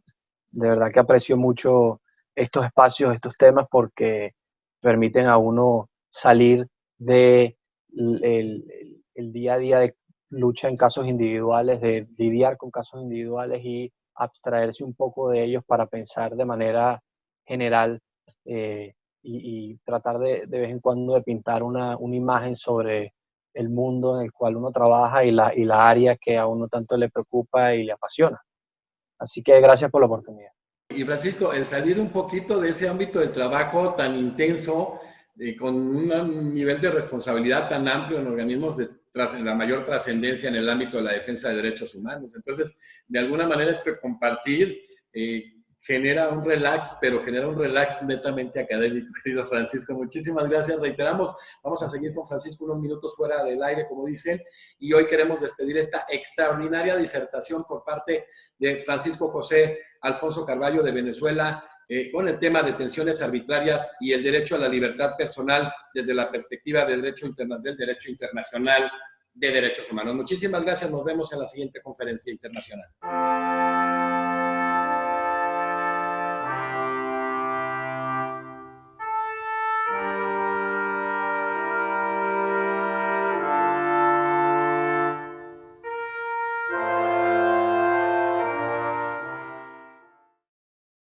De verdad que aprecio mucho estos espacios, estos temas, porque permiten a uno salir de el día a día de lucha en casos individuales, de lidiar con casos individuales y abstraerse un poco de ellos para pensar de manera general y tratar de vez en cuando de pintar una imagen sobre el mundo en el cual uno trabaja y la área que a uno tanto le preocupa y le apasiona. Así que gracias por la oportunidad. Y Francisco, el salir un poquito de ese ámbito del trabajo tan intenso, con un nivel de responsabilidad tan amplio en organismos de la mayor trascendencia en el ámbito de la defensa de derechos humanos. Entonces, de alguna manera, este compartir genera un relax, pero genera un relax netamente académico, querido Francisco. Muchísimas gracias. Reiteramos, vamos a seguir con Francisco unos minutos fuera del aire, como dicen, y hoy queremos despedir esta extraordinaria disertación por parte de Francisco José Alfonso Carballo de Venezuela, con el tema de detenciones arbitrarias y el derecho a la libertad personal desde la perspectiva del derecho internacional de derechos humanos. Muchísimas gracias, nos vemos en la siguiente conferencia internacional.